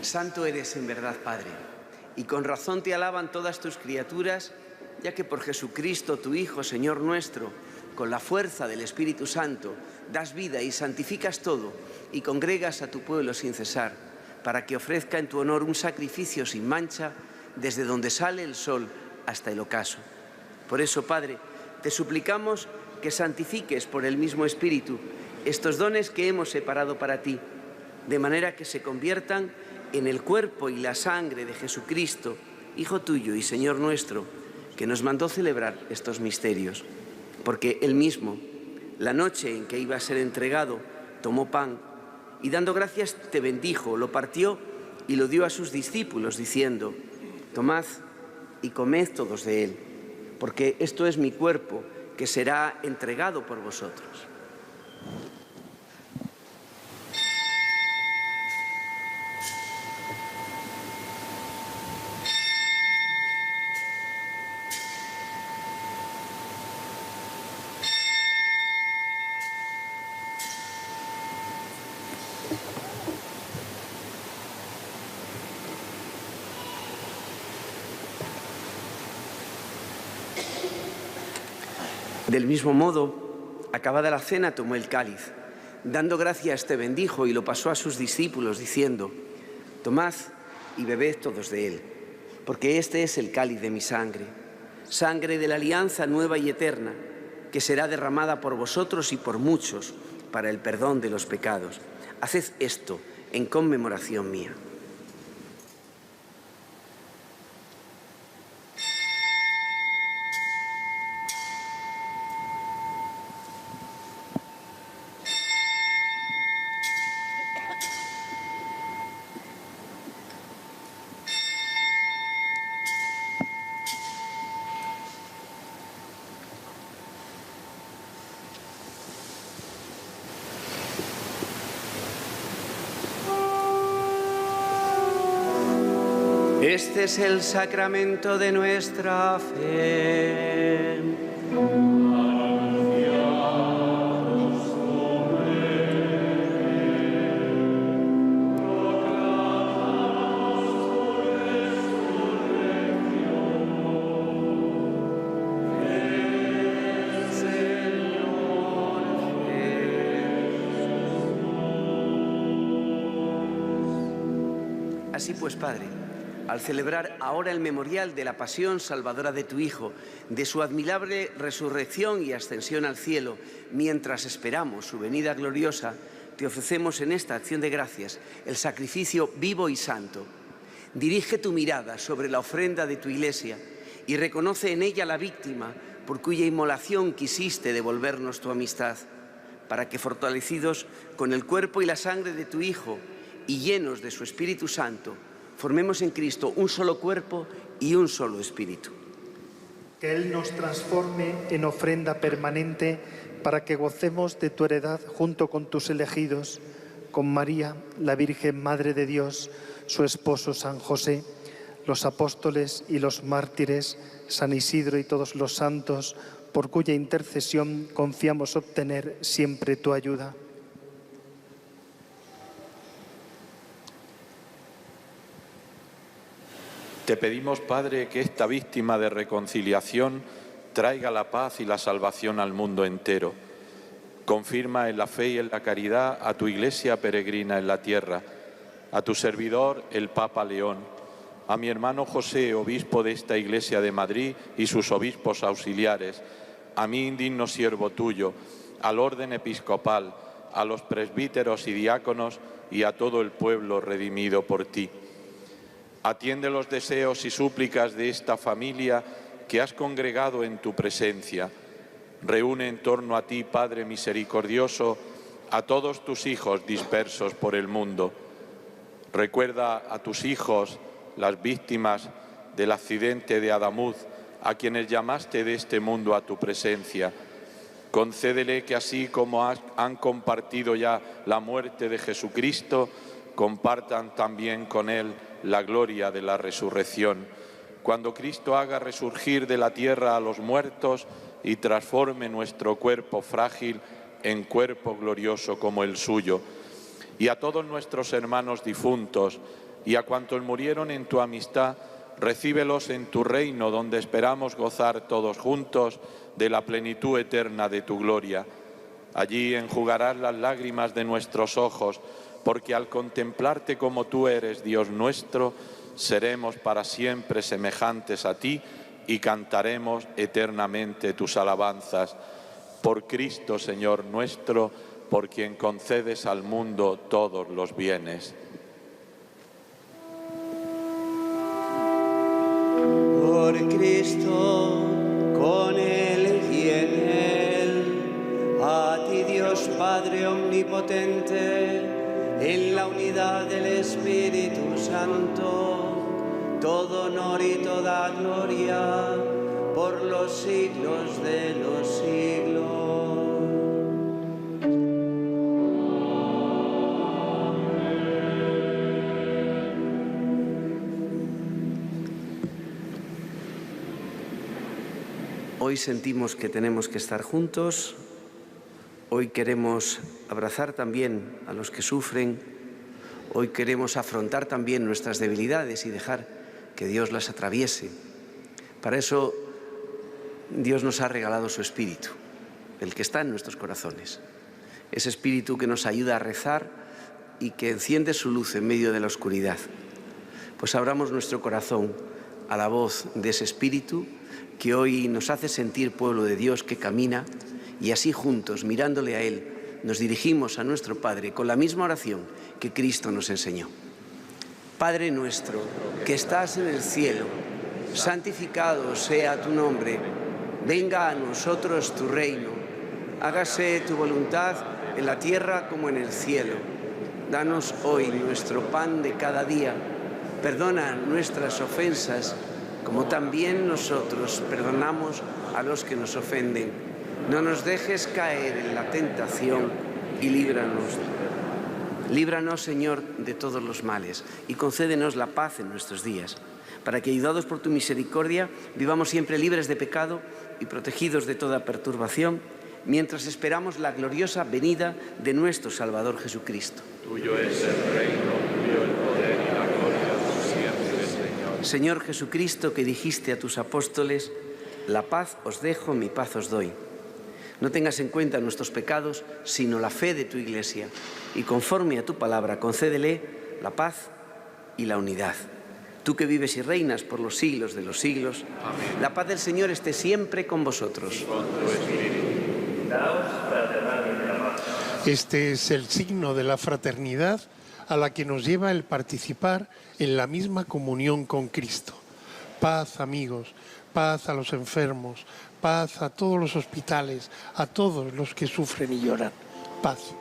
Santo eres en verdad, Padre, y con razón te alaban todas tus criaturas, ya que por Jesucristo, tu Hijo, Señor nuestro, con la fuerza del Espíritu Santo, das vida y santificas todo, y congregas a tu pueblo sin cesar, para que ofrezca en tu honor un sacrificio sin mancha, desde donde sale el sol hasta el ocaso. Por eso, Padre, te suplicamos que santifiques por el mismo Espíritu estos dones que hemos separado para ti, de manera que se conviertan en el cuerpo y la sangre de Jesucristo, Hijo tuyo y Señor nuestro, que nos mandó celebrar estos misterios. Porque Él mismo, la noche en que iba a ser entregado, tomó pan y dando gracias te bendijo, lo partió y lo dio a sus discípulos, diciendo: tomad y comed todos de él, porque esto es mi cuerpo, que será entregado por vosotros. Del mismo modo, acabada la cena, tomó el cáliz. Dando gracias te bendijo y lo pasó a sus discípulos, diciendo: tomad y bebed todos de él, porque este es el cáliz de mi sangre, sangre de la alianza nueva y eterna, que será derramada por vosotros y por muchos para el perdón de los pecados. Haced esto en conmemoración mía. Este es el sacramento de nuestra fe. Así pues, Padre, al celebrar ahora el memorial de la pasión salvadora de tu Hijo, de su admirable resurrección y ascensión al cielo, mientras esperamos su venida gloriosa, te ofrecemos en esta acción de gracias el sacrificio vivo y santo. Dirige tu mirada sobre la ofrenda de tu Iglesia y reconoce en ella la víctima por cuya inmolación quisiste devolvernos tu amistad, para que, fortalecidos con el cuerpo y la sangre de tu Hijo y llenos de su Espíritu Santo, formemos en Cristo un solo cuerpo y un solo espíritu. Que Él nos transforme en ofrenda permanente para que gocemos de tu heredad junto con tus elegidos, con María, la Virgen Madre de Dios, su esposo San José, los apóstoles y los mártires, San Isidro y todos los santos, por cuya intercesión confiamos obtener siempre tu ayuda. Te pedimos, Padre, que esta víctima de reconciliación traiga la paz y la salvación al mundo entero. Confirma en la fe y en la caridad a tu Iglesia peregrina en la tierra, a tu servidor, el Papa León, a mi hermano José, obispo de esta Iglesia de Madrid, y sus obispos auxiliares, a mí, indigno siervo tuyo, al orden episcopal, a los presbíteros y diáconos y a todo el pueblo redimido por ti. Atiende los deseos y súplicas de esta familia que has congregado en tu presencia. Reúne en torno a ti, Padre misericordioso, a todos tus hijos dispersos por el mundo. Recuerda a tus hijos, las víctimas del accidente de Adamuz, a quienes llamaste de este mundo a tu presencia. Concédele que así como han compartido ya la muerte de Jesucristo, compartan también con Él la gloria de la resurrección. Cuando Cristo haga resurgir de la tierra a los muertos y transforme nuestro cuerpo frágil en cuerpo glorioso como el suyo. Y a todos nuestros hermanos difuntos y a cuantos murieron en tu amistad, recíbelos en tu reino, donde esperamos gozar todos juntos de la plenitud eterna de tu gloria. Allí enjugarás las lágrimas de nuestros ojos, porque al contemplarte como tú eres, Dios nuestro, seremos para siempre semejantes a ti y cantaremos eternamente tus alabanzas. Por Cristo, Señor nuestro, por quien concedes al mundo todos los bienes. Por Cristo, con Él y en Él, a ti Dios Padre omnipotente, en la unidad del Espíritu Santo, todo honor y toda gloria, por los siglos de los siglos. Hoy sentimos que tenemos que estar juntos. Hoy queremos abrazar también a los que sufren. Hoy queremos afrontar también nuestras debilidades y dejar que Dios las atraviese. Para eso Dios nos ha regalado su Espíritu, el que está en nuestros corazones. Ese Espíritu que nos ayuda a rezar y que enciende su luz en medio de la oscuridad. Pues abramos nuestro corazón a la voz de ese Espíritu que hoy nos hace sentir pueblo de Dios que camina, y así juntos, mirándole a Él, nos dirigimos a nuestro Padre con la misma oración que Cristo nos enseñó. Padre nuestro, que estás en el cielo, santificado sea tu nombre. Venga a nosotros tu reino. Hágase tu voluntad en la tierra como en el cielo. Danos hoy nuestro pan de cada día. Perdona nuestras ofensas, como también nosotros perdonamos a los que nos ofenden. No nos dejes caer en la tentación y líbranos. Líbranos, Señor, de todos los males y concédenos la paz en nuestros días, para que, ayudados por tu misericordia, vivamos siempre libres de pecado y protegidos de toda perturbación, mientras esperamos la gloriosa venida de nuestro Salvador Jesucristo. Tuyo es el reino, tuyo el poder y la gloria por siempre, Señor. Señor Jesucristo, que dijiste a tus apóstoles: la paz os dejo, mi paz os doy. No tengas en cuenta nuestros pecados, sino la fe de tu Iglesia, y conforme a tu palabra, concédele la paz y la unidad. tú que vives y reinas por los siglos de los siglos. Amén. La paz del Señor esté siempre con vosotros. Este es el signo de la fraternidad a la que nos lleva el participar en la misma comunión con Cristo. Paz, amigos, paz a los enfermos, paz a todos los hospitales, a todos los que sufren y lloran. Paz.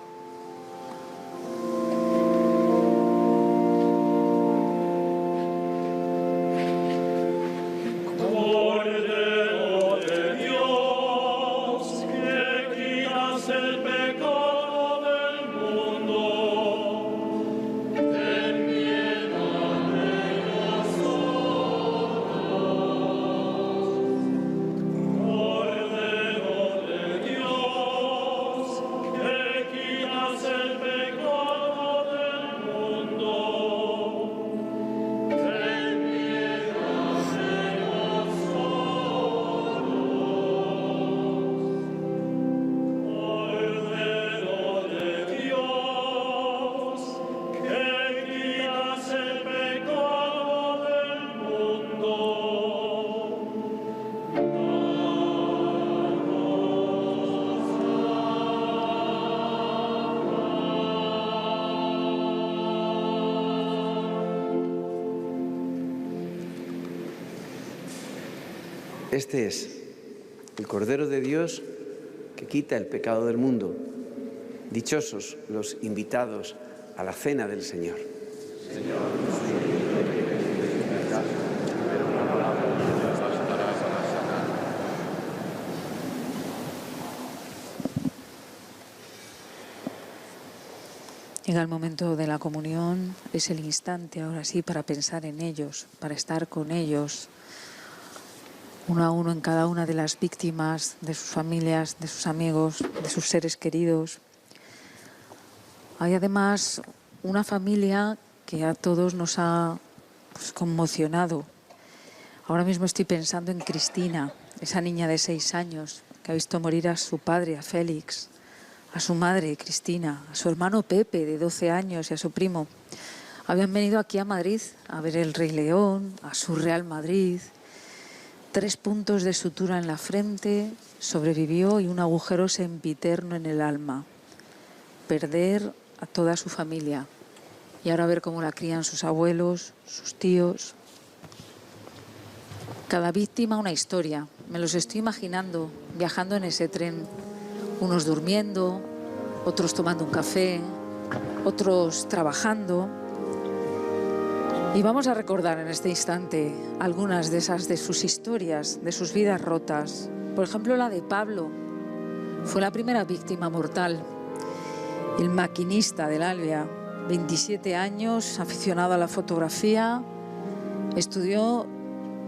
Este es el Cordero de Dios que quita el pecado del mundo. Dichosos los invitados a la cena del Señor. Llega el momento de la comunión, es el instante ahora sí para pensar en ellos, para estar con ellos, uno a uno en cada una de las víctimas, de sus familias, de sus amigos, de sus seres queridos. Hay además una familia que a todos nos ha conmocionado. Ahora mismo estoy pensando en Cristina, esa niña de 6 años que ha visto morir a su padre, a Félix, a su madre, Cristina, a su hermano Pepe, de 12 años, y a su primo. Habían venido aquí a Madrid a ver el Rey León, a su Real Madrid. 3 puntos de sutura en la frente, sobrevivió, y un agujero sempiterno en el alma. Perder a toda su familia. Y ahora ver cómo la crían sus abuelos, sus tíos. Cada víctima una historia. Me los estoy imaginando viajando en ese tren. Unos durmiendo, otros tomando un café, otros trabajando. Y vamos a recordar en este instante algunas de sus historias, de sus vidas rotas. Por ejemplo, la de Pablo. Fue la primera víctima mortal. El maquinista del Albia, 27 años, aficionado a la fotografía, estudió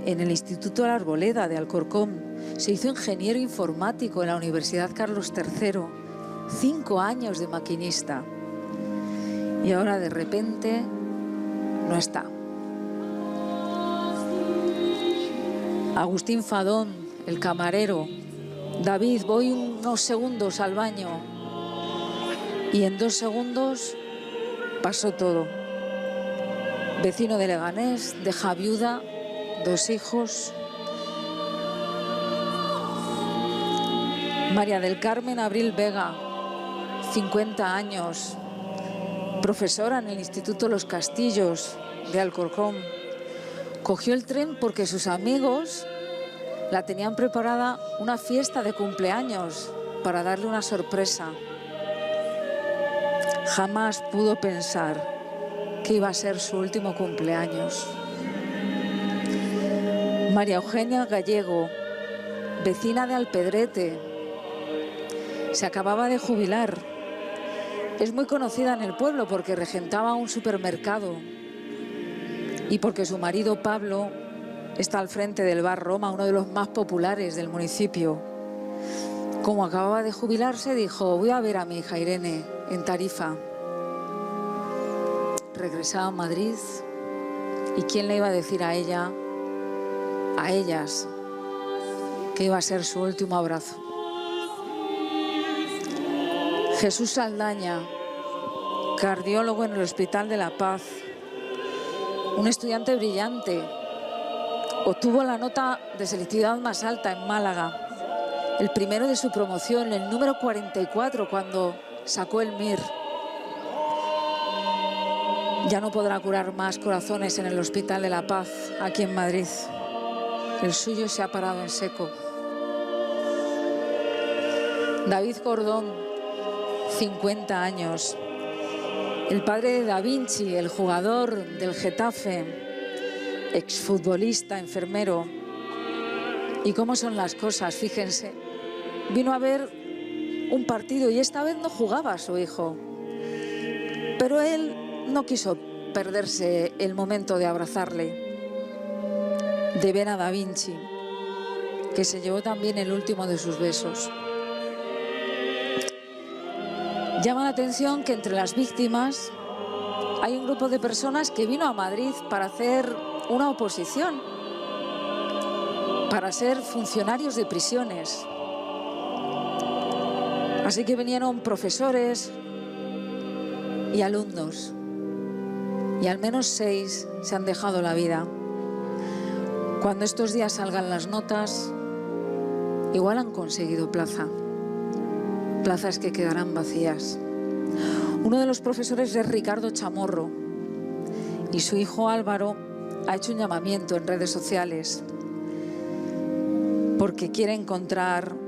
en el Instituto de la Arboleda de Alcorcón. Se hizo ingeniero informático en la Universidad Carlos III. 5 años de maquinista. Y ahora de repente no está. Agustín Fadón, el camarero. David, voy unos segundos al baño. Y en 2 segundos pasó todo. Vecino de Leganés, deja viuda, 2 hijos. María del Carmen Abril Vega, 50 años, profesora en el Instituto Los Castillos de Alcorcón. Cogió el tren porque sus amigos la tenían preparada una fiesta de cumpleaños para darle una sorpresa. Jamás pudo pensar que iba a ser su último cumpleaños. María Eugenia Gallego, vecina de Alpedrete, se acababa de jubilar. Es muy conocida en el pueblo porque regentaba un supermercado y porque su marido Pablo está al frente del bar Roma, uno de los más populares del municipio. Como acababa de jubilarse, dijo: voy a ver a mi hija Irene en Tarifa. Regresaba a Madrid y ¿quién le iba a decir a ella, a ellas, que iba a ser su último abrazo? Jesús Saldaña, cardiólogo en el Hospital de la Paz, un estudiante brillante. Obtuvo la nota de selectividad más alta en Málaga, el primero de su promoción, el número 44 cuando sacó el MIR. Ya no podrá curar más corazones en el Hospital de la Paz, aquí en Madrid. El suyo se ha parado en seco. David Cordón, 50 años. El padre de Da Vinci, el jugador del Getafe, exfutbolista, enfermero. ¿Y cómo son las cosas? Fíjense. Vino a ver un partido y esta vez no jugaba a su hijo. Pero él no quiso perderse el momento de abrazarle, de ver a Da Vinci, que se llevó también el último de sus besos. Llama la atención que entre las víctimas hay un grupo de personas que vino a Madrid para hacer una oposición, para ser funcionarios de prisiones. Así que vinieron profesores y alumnos. Y al menos 6 se han dejado la vida. Cuando estos días salgan las notas, igual han conseguido plaza. Plazas que quedarán vacías. Uno de los profesores es Ricardo Chamorro y su hijo Álvaro ha hecho un llamamiento en redes sociales porque quiere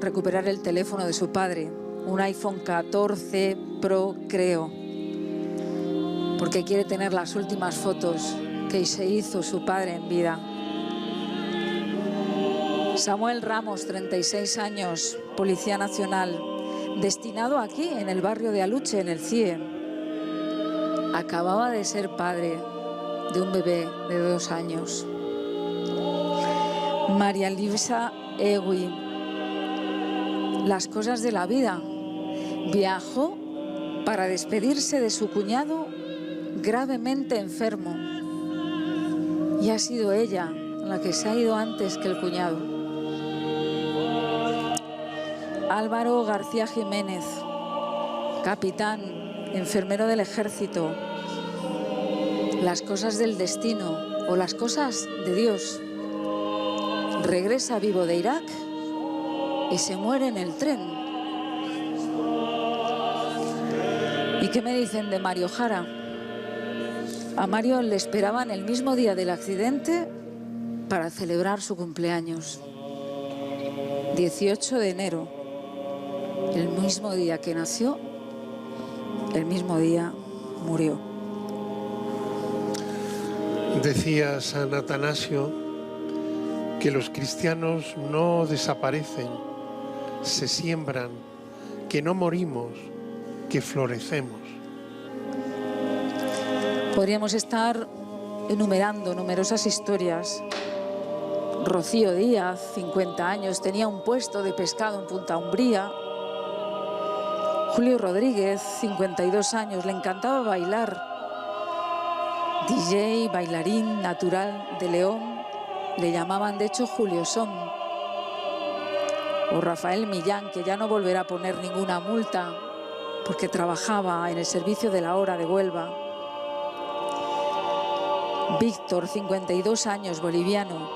recuperar el teléfono de su padre, un iPhone 14 Pro, creo, porque quiere tener las últimas fotos que se hizo su padre en vida. Samuel Ramos, 36 años, Policía Nacional, destinado aquí, en el barrio de Aluche, en el CIE. Acababa de ser padre de un bebé de 2 años. María Luisa Egui, las cosas de la vida. Viajó para despedirse de su cuñado gravemente enfermo. Y ha sido ella la que se ha ido antes que el cuñado. Álvaro García Jiménez, capitán, enfermero del Ejército. Las cosas del destino o las cosas de Dios. Regresa vivo de Irak y se muere en el tren. ¿Y qué me dicen de Mario Jara? A Mario le esperaban el mismo día del accidente para celebrar su cumpleaños. 18 de enero, el mismo día que nació, el mismo día murió. Decía San Atanasio que los cristianos no desaparecen, se siembran, que no morimos, que florecemos. Podríamos estar enumerando numerosas historias. Rocío Díaz, 50 años, tenía un puesto de pescado en Punta Umbría. Julio Rodríguez, 52 años, le encantaba bailar. DJ, bailarín natural de León, le llamaban de hecho Julio Som. O Rafael Millán, que ya no volverá a poner ninguna multa porque trabajaba en el servicio de la hora de Huelva. Víctor, 52 años, boliviano,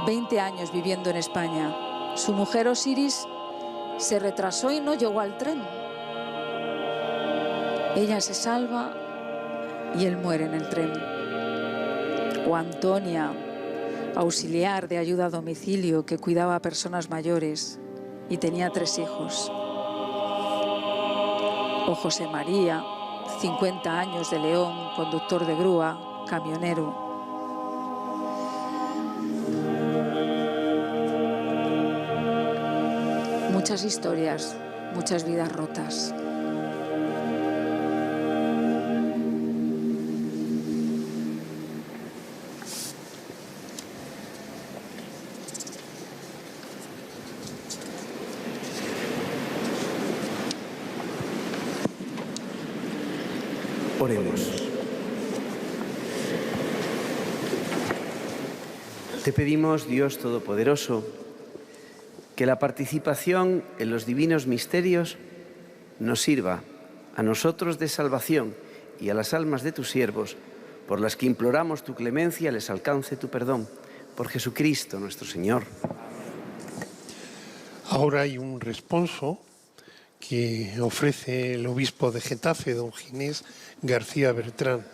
20 años viviendo en España. Su mujer Osiris se retrasó y no llegó al tren. Ella se salva y él muere en el tren. O Antonia, auxiliar de ayuda a domicilio que cuidaba a personas mayores y tenía 3 hijos. O José María, 50 años, de León, conductor de grúa, camionero. Muchas historias, muchas vidas rotas. Oremos. Te pedimos, Dios Todopoderoso, que la participación en los divinos misterios nos sirva a nosotros de salvación y a las almas de tus siervos por las que imploramos tu clemencia, les alcance tu perdón. Por Jesucristo nuestro Señor. Ahora hay un responso que ofrece el obispo de Getafe, don Ginés García Bertrán.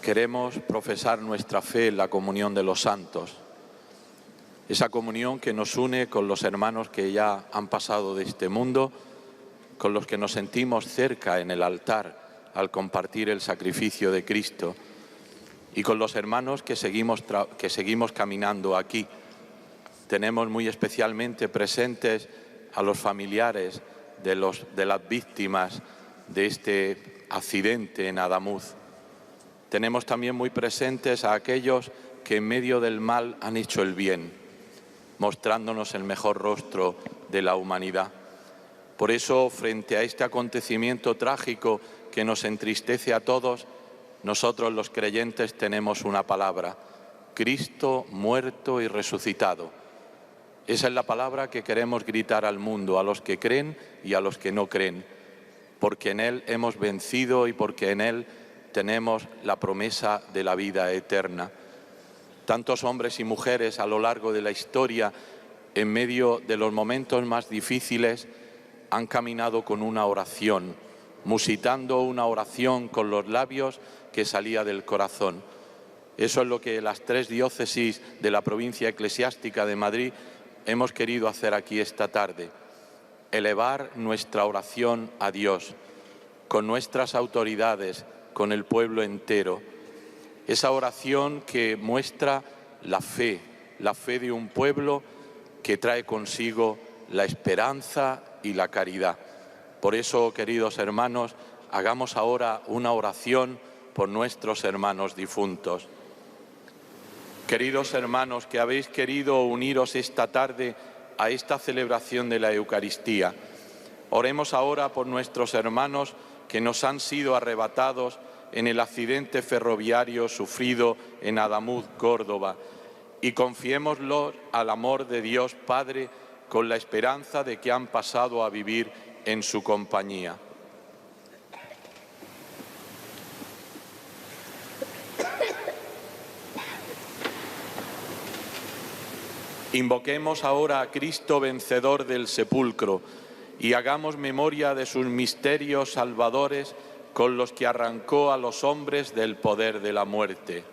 Queremos profesar nuestra fe en la comunión de los santos, esa comunión que nos une con los hermanos que ya han pasado de este mundo, con los que nos sentimos cerca en el altar al compartir el sacrificio de Cristo, y con los hermanos que seguimos caminando aquí. Tenemos muy especialmente presentes a los familiares de las víctimas de este accidente en Adamuz. Tenemos también muy presentes a aquellos que en medio del mal han hecho el bien, mostrándonos el mejor rostro de la humanidad. Por eso, frente a este acontecimiento trágico que nos entristece a todos, nosotros los creyentes tenemos una palabra: Cristo muerto y resucitado. Esa es la palabra que queremos gritar al mundo, a los que creen y a los que no creen, porque en Él hemos vencido y porque en Él tenemos la promesa de la vida eterna. Tantos hombres y mujeres a lo largo de la historia, en medio de los momentos más difíciles, han caminado con una oración, musitando una oración con los labios que salía del corazón. Eso es lo que las 3 diócesis de la provincia eclesiástica de Madrid hemos querido hacer aquí esta tarde: elevar nuestra oración a Dios, con nuestras autoridades, con el pueblo entero. Esa oración que muestra la fe de un pueblo que trae consigo la esperanza y la caridad. Por eso, queridos hermanos, hagamos ahora una oración por nuestros hermanos difuntos. Queridos hermanos que habéis querido uniros esta tarde a esta celebración de la Eucaristía, oremos ahora por nuestros hermanos que nos han sido arrebatados en el accidente ferroviario sufrido en Adamuz, Córdoba, y confiémoslos al amor de Dios Padre con la esperanza de que han pasado a vivir en su compañía. Invoquemos ahora a Cristo vencedor del sepulcro y hagamos memoria de sus misterios salvadores con los que arrancó a los hombres del poder de la muerte.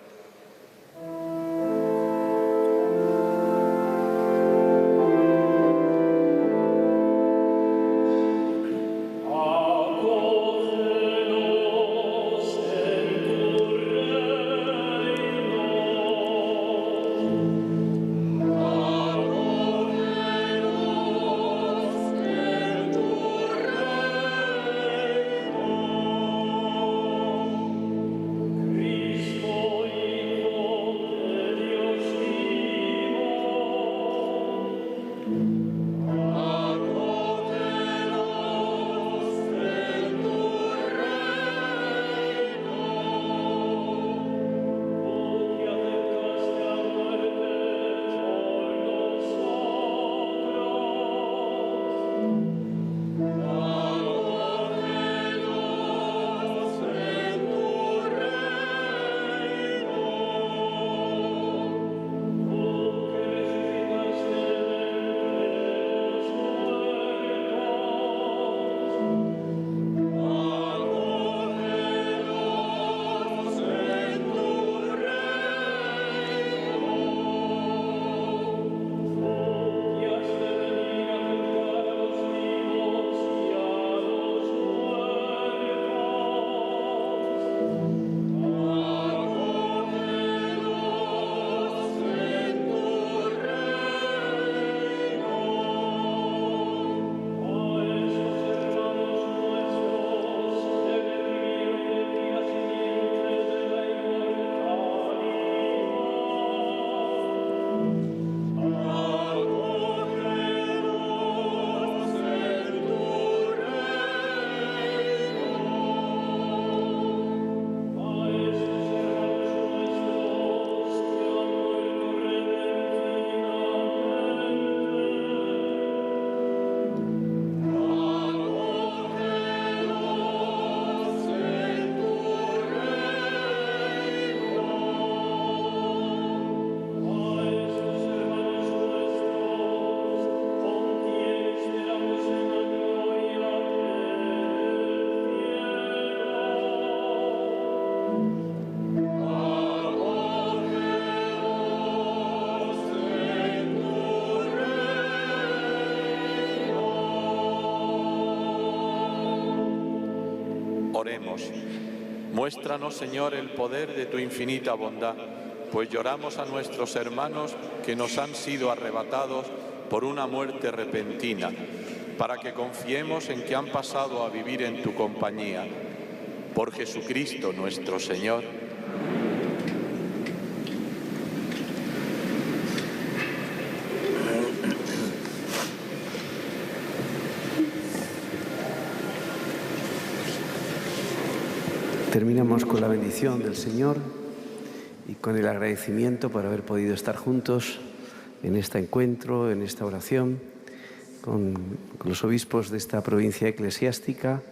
Oremos. Muéstranos, Señor, el poder de tu infinita bondad, pues lloramos a nuestros hermanos que nos han sido arrebatados por una muerte repentina, para que confiemos en que han pasado a vivir en tu compañía. Por Jesucristo nuestro Señor. Terminamos con la bendición del Señor y con el agradecimiento por haber podido estar juntos en este encuentro, en esta oración, con los obispos de esta provincia eclesiástica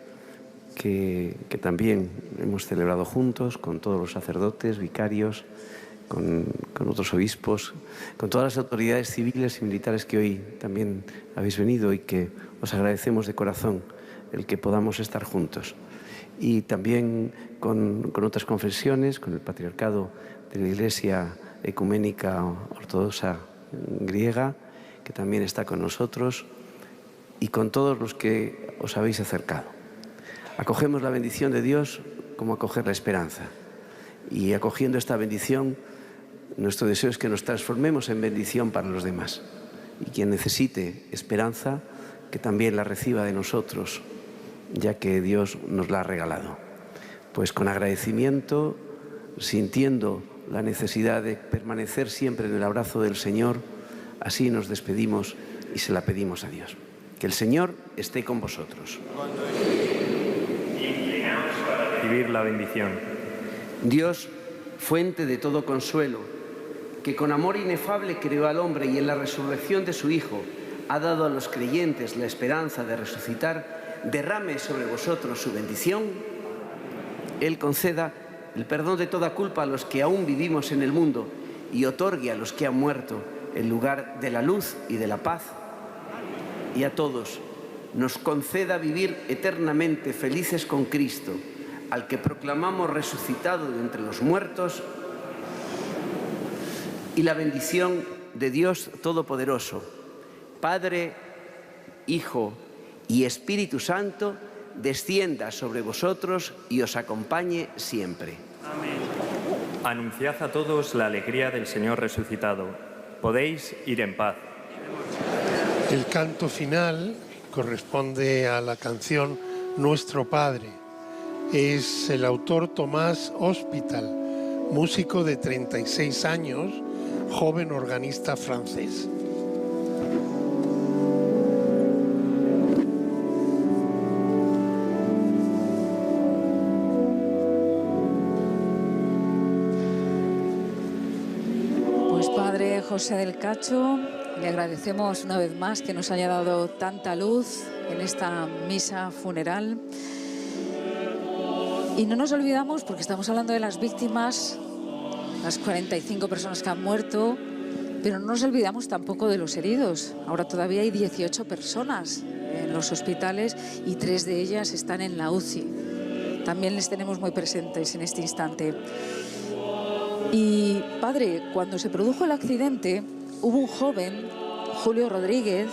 que también hemos celebrado juntos, con todos los sacerdotes, vicarios, con otros obispos, con todas las autoridades civiles y militares que hoy también habéis venido y que os agradecemos de corazón el que podamos estar juntos. Y también con otras confesiones, con el Patriarcado de la Iglesia Ecuménica Ortodoxa Griega, que también está con nosotros, y con todos los que os habéis acercado. Acogemos la bendición de Dios como acoger la esperanza. Y acogiendo esta bendición, nuestro deseo es que nos transformemos en bendición para los demás. Y quien necesite esperanza, que también la reciba de nosotros, ya que Dios nos la ha regalado. Pues con agradecimiento, sintiendo la necesidad de permanecer siempre en el abrazo del Señor, así nos despedimos y se la pedimos a Dios. Que el Señor esté con vosotros. Recibir la bendición. Dios, fuente de todo consuelo, que con amor inefable creó al hombre y en la resurrección de su Hijo ha dado a los creyentes la esperanza de resucitar, derrame sobre vosotros su bendición. Él conceda el perdón de toda culpa a los que aún vivimos en el mundo y otorgue a los que han muerto el lugar de la luz y de la paz. Y a todos nos conceda vivir eternamente felices con Cristo, al que proclamamos resucitado de entre los muertos, y la bendición de Dios Todopoderoso, Padre, Hijo y Espíritu Santo, descienda sobre vosotros y os acompañe siempre. Amén. Anunciad a todos la alegría del Señor resucitado. Podéis ir en paz. El canto final corresponde a la canción Nuestro Padre. Es el autor Tomás Hospital, músico de 36 años, joven organista francés. Pues Padre José del Cacho, le agradecemos una vez más que nos haya dado tanta luz en esta misa funeral. Y no nos olvidamos, porque estamos hablando de las víctimas, las 45 personas que han muerto, pero no nos olvidamos tampoco de los heridos. Ahora todavía hay 18 personas en los hospitales y 3 de ellas están en la UCI. También les tenemos muy presentes en este instante. Y Padre, cuando se produjo el accidente, hubo un joven, Julio Rodríguez,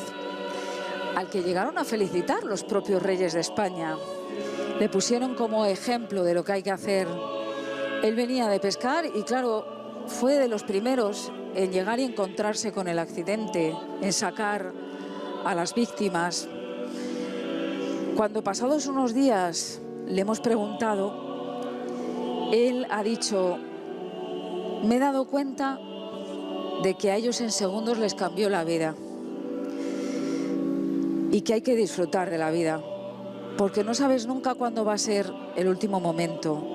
al que llegaron a felicitar los propios reyes de España. Le pusieron como ejemplo de lo que hay que hacer. Él venía de pescar y, claro, fue de los primeros en llegar y encontrarse con el accidente, en sacar a las víctimas. Cuando pasados unos días le hemos preguntado, él ha dicho: me he dado cuenta de que a ellos en segundos les cambió la vida y que hay que disfrutar de la vida, porque no sabes nunca cuándo va a ser el último momento.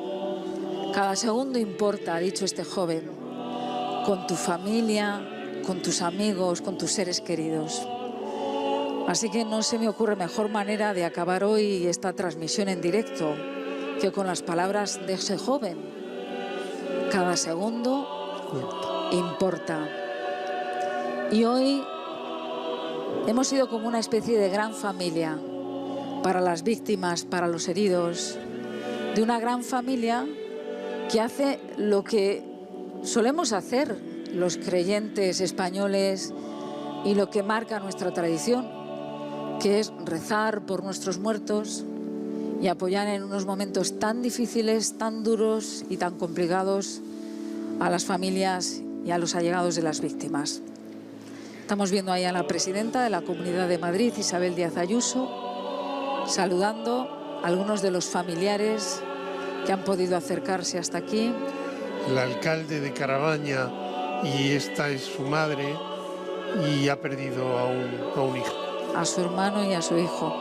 Cada segundo importa, ha dicho este joven, con tu familia, con tus amigos, con tus seres queridos. Así que no se me ocurre mejor manera de acabar hoy esta transmisión en directo que con las palabras de ese joven. Cada segundo importa. Y hoy hemos sido como una especie de gran familia para las víctimas, para los heridos, de una gran familia que hace lo que solemos hacer los creyentes españoles y lo que marca nuestra tradición, que es rezar por nuestros muertos y apoyar en unos momentos tan difíciles, tan duros y tan complicados a las familias y a los allegados de las víctimas. Estamos viendo ahí a la presidenta de la Comunidad de Madrid, Isabel Díaz Ayuso, saludando a algunos de los familiares que han podido acercarse hasta aquí. El alcalde de Carabaña, y esta es su madre, y ha perdido a un hijo. A su hermano y a su hijo.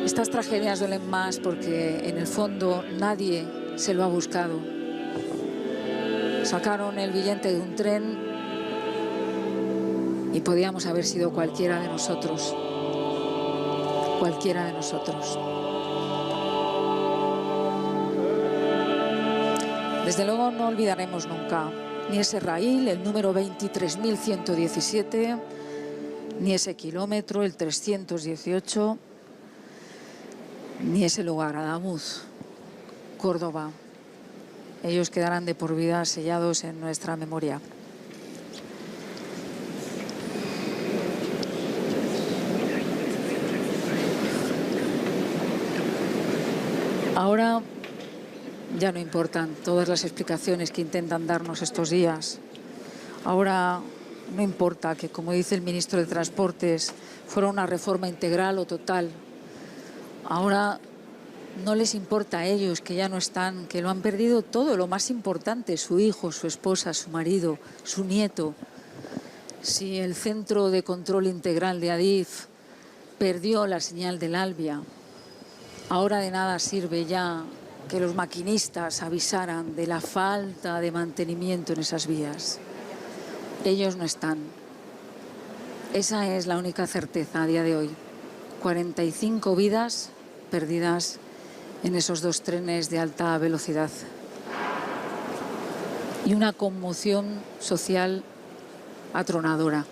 Estas tragedias duelen más porque en el fondo nadie se lo ha buscado. Sacaron el billete de un tren y podíamos haber sido cualquiera de nosotros. Cualquiera de nosotros. Desde luego no olvidaremos nunca ni ese raíl, el número 23.117, ni ese kilómetro, el 318, ni ese lugar, Adamuz, Córdoba. Ellos quedarán de por vida sellados en nuestra memoria. Ahora ya no importan todas las explicaciones que intentan darnos estos días. Ahora no importa que, como dice el ministro de Transportes, fuera una reforma integral o total. Ahora no les importa a ellos, que ya no están, que lo han perdido todo, lo más importante, su hijo, su esposa, su marido, su nieto. Si el Centro de Control Integral de Adif perdió la señal del Albia, ahora de nada sirve ya que los maquinistas avisaran de la falta de mantenimiento en esas vías. Ellos no están. Esa es la única certeza a día de hoy. 45 vidas perdidas en esos dos trenes de alta velocidad. Y una conmoción social atronadora,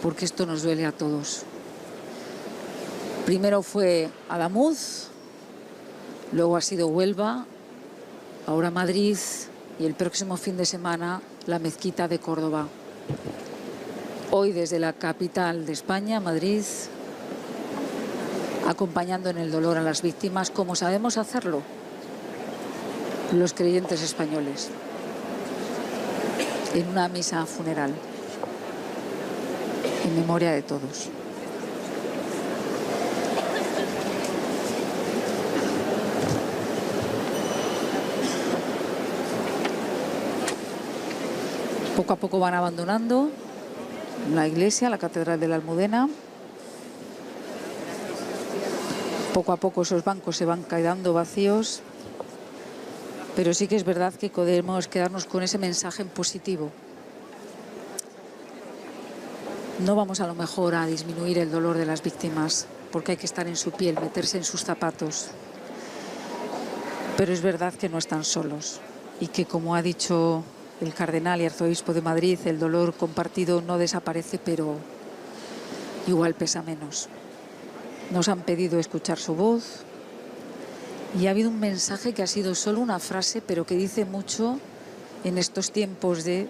porque esto nos duele a todos. Primero fue Adamuz, luego ha sido Huelva, ahora Madrid y el próximo fin de semana la Mezquita de Córdoba. Hoy desde la capital de España, Madrid, acompañando en el dolor a las víctimas, como sabemos hacerlo los creyentes españoles, en una misa funeral, en memoria de todos. Poco a poco van abandonando la iglesia, la Catedral de la Almudena. Poco a poco esos bancos se van quedando vacíos, pero sí que es verdad que podemos quedarnos con ese mensaje en positivo. No vamos a lo mejor a disminuir el dolor de las víctimas, porque hay que estar en su piel, meterse en sus zapatos. Pero es verdad que no están solos y que, como ha dicho el cardenal y arzobispo de Madrid, el dolor compartido no desaparece, pero igual pesa menos. Nos han pedido escuchar su voz y ha habido un mensaje que ha sido solo una frase, pero que dice mucho en estos tiempos de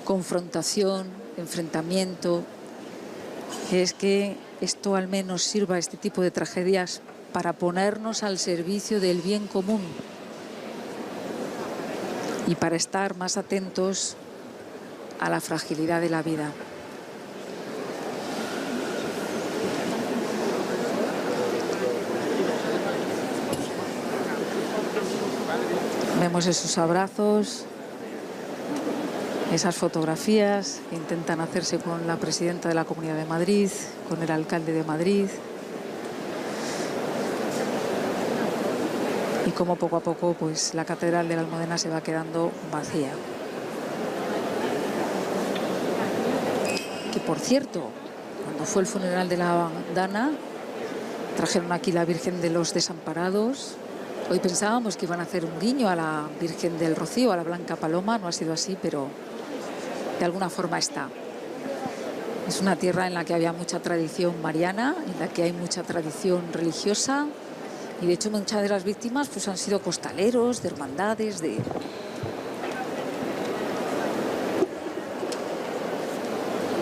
confrontación, enfrentamiento, que es que esto al menos sirva, este tipo de tragedias, para ponernos al servicio del bien común y para estar más atentos a la fragilidad de la vida. Vemos esos abrazos, esas fotografías que intentan hacerse con la presidenta de la Comunidad de Madrid, con el alcalde de Madrid. Y cómo poco a poco pues, la Catedral de la Almudena se va quedando vacía. Que por cierto, cuando fue el funeral de la Dana, trajeron aquí la Virgen de los Desamparados. Hoy pensábamos que iban a hacer un guiño a la Virgen del Rocío, a la Blanca Paloma. No ha sido así, pero de alguna forma está. Es una tierra en la que había mucha tradición mariana, en la que hay mucha tradición religiosa. Y de hecho muchas de las víctimas pues, han sido costaleros, de hermandades, de...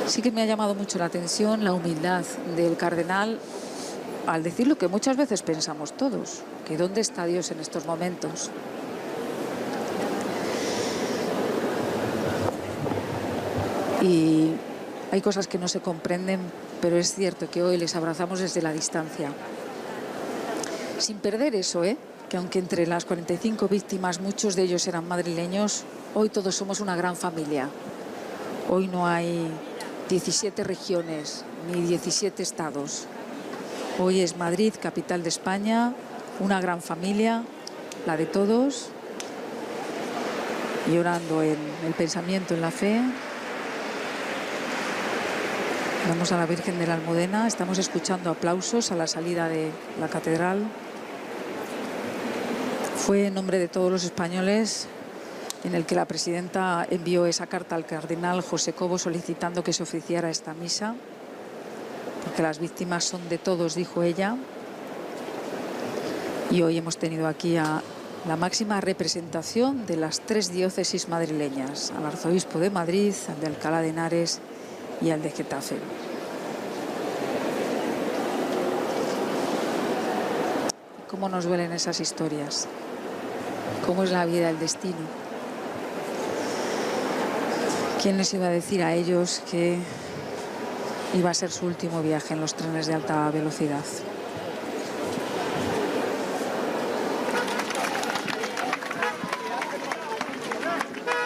Sí que me ha llamado mucho la atención la humildad del cardenal al decir lo que muchas veces pensamos todos, que ¿dónde está Dios en estos momentos? Y hay cosas que no se comprenden, pero es cierto que hoy les abrazamos desde la distancia. Sin perder eso, que aunque entre las 45 víctimas muchos de ellos eran madrileños, hoy todos somos una gran familia. Hoy no hay 17 regiones ni 17 estados. Hoy es Madrid, capital de España, una gran familia, la de todos, llorando en el pensamiento, en la fe. Vamos a la Virgen de la Almudena, estamos escuchando aplausos a la salida de la catedral. Fue en nombre de todos los españoles en el que la presidenta envió esa carta al cardenal José Cobo solicitando que se oficiara esta misa, porque las víctimas son de todos, dijo ella. Y hoy hemos tenido aquí a la máxima representación de las 3 diócesis madrileñas, al arzobispo de Madrid, al de Alcalá de Henares y al de Getafe. ¿Cómo nos duelen esas historias? ¿Cómo es la vida, el destino? ¿Quién les iba a decir a ellos que iba a ser su último viaje en los trenes de alta velocidad?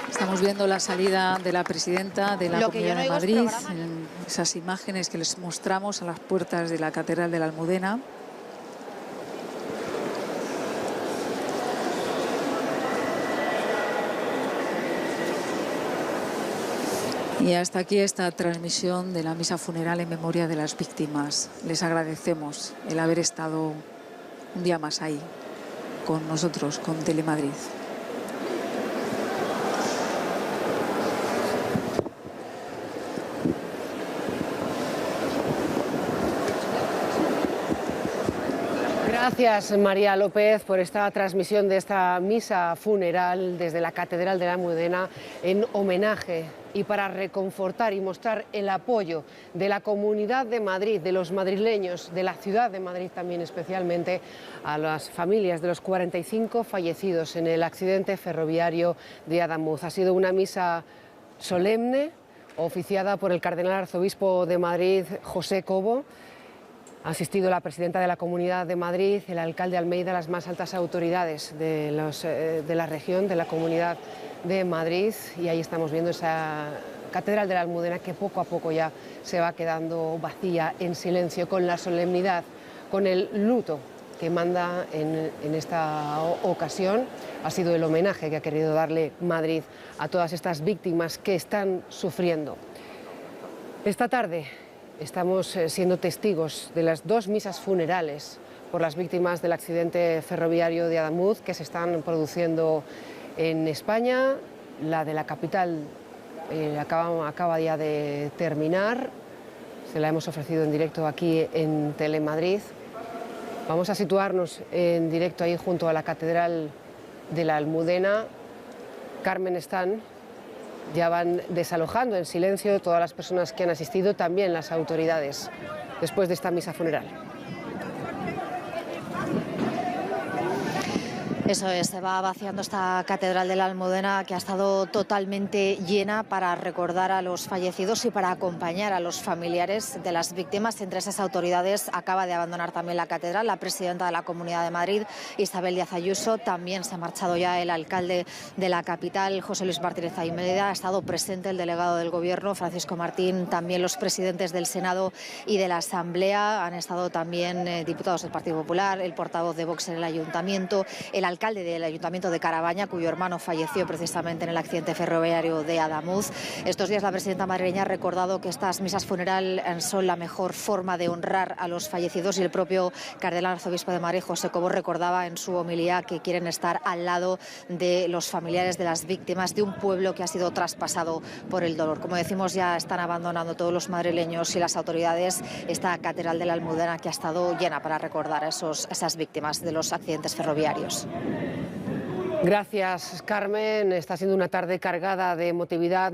Estamos viendo la salida de la presidenta de la Comunidad de Madrid, en esas imágenes que les mostramos a las puertas de la Catedral de la Almudena. Y hasta aquí esta transmisión de la misa funeral en memoria de las víctimas. Les agradecemos el haber estado un día más ahí con nosotros, con Telemadrid. Gracias, María López, por esta transmisión de esta misa funeral desde la Catedral de la Almudena en homenaje y para reconfortar y mostrar el apoyo de la Comunidad de Madrid, de los madrileños, de la ciudad de Madrid también especialmente, a las familias de los 45 fallecidos en el accidente ferroviario de Adamuz. Ha sido una misa solemne, oficiada por el cardenal arzobispo de Madrid, José Cobo. Ha asistido la presidenta de la Comunidad de Madrid, el alcalde Almeida, las más altas autoridades de la región, de la Comunidad de Madrid, y ahí estamos viendo esa Catedral de la Almudena que poco a poco ya se va quedando vacía, en silencio, con la solemnidad, con el luto que manda en esta ocasión. Ha sido el homenaje que ha querido darle Madrid a todas estas víctimas que están sufriendo. Esta tarde estamos siendo testigos de las 2 misas funerales por las víctimas del accidente ferroviario de Adamuz que se están produciendo en España. La de la capital acaba ya de terminar, se la hemos ofrecido en directo aquí en Telemadrid. Vamos a situarnos en directo ahí junto a la Catedral de la Almudena. Carmen, ya van desalojando en silencio todas las personas que han asistido, también las autoridades, después de esta misa funeral. Eso es, se va vaciando esta Catedral de la Almudena, que ha estado totalmente llena para recordar a los fallecidos y para acompañar a los familiares de las víctimas. Entre esas autoridades acaba de abandonar también la catedral la presidenta de la Comunidad de Madrid, Isabel Díaz Ayuso. También se ha marchado ya el alcalde de la capital, José Luis Martínez Almeida. Ha estado presente el delegado del Gobierno, Francisco Martín, también los presidentes del Senado y de la Asamblea. Han estado también diputados del Partido Popular, el portavoz de Vox en el Ayuntamiento, el alcalde del Ayuntamiento de Carabaña, cuyo hermano falleció precisamente en el accidente ferroviario de Adamuz. Estos días la presidenta madrileña ha recordado que estas misas funeral son la mejor forma de honrar a los fallecidos, y el propio cardenal arzobispo de Madrid, José Cobo, recordaba en su homilía que quieren estar al lado de los familiares de las víctimas de un pueblo que ha sido traspasado por el dolor. Como decimos, ya están abandonando todos los madrileños y las autoridades esta Catedral de la Almudena, que ha estado llena para recordar a esas víctimas de los accidentes ferroviarios. Gracias, Carmen. Está siendo una tarde cargada de emotividad.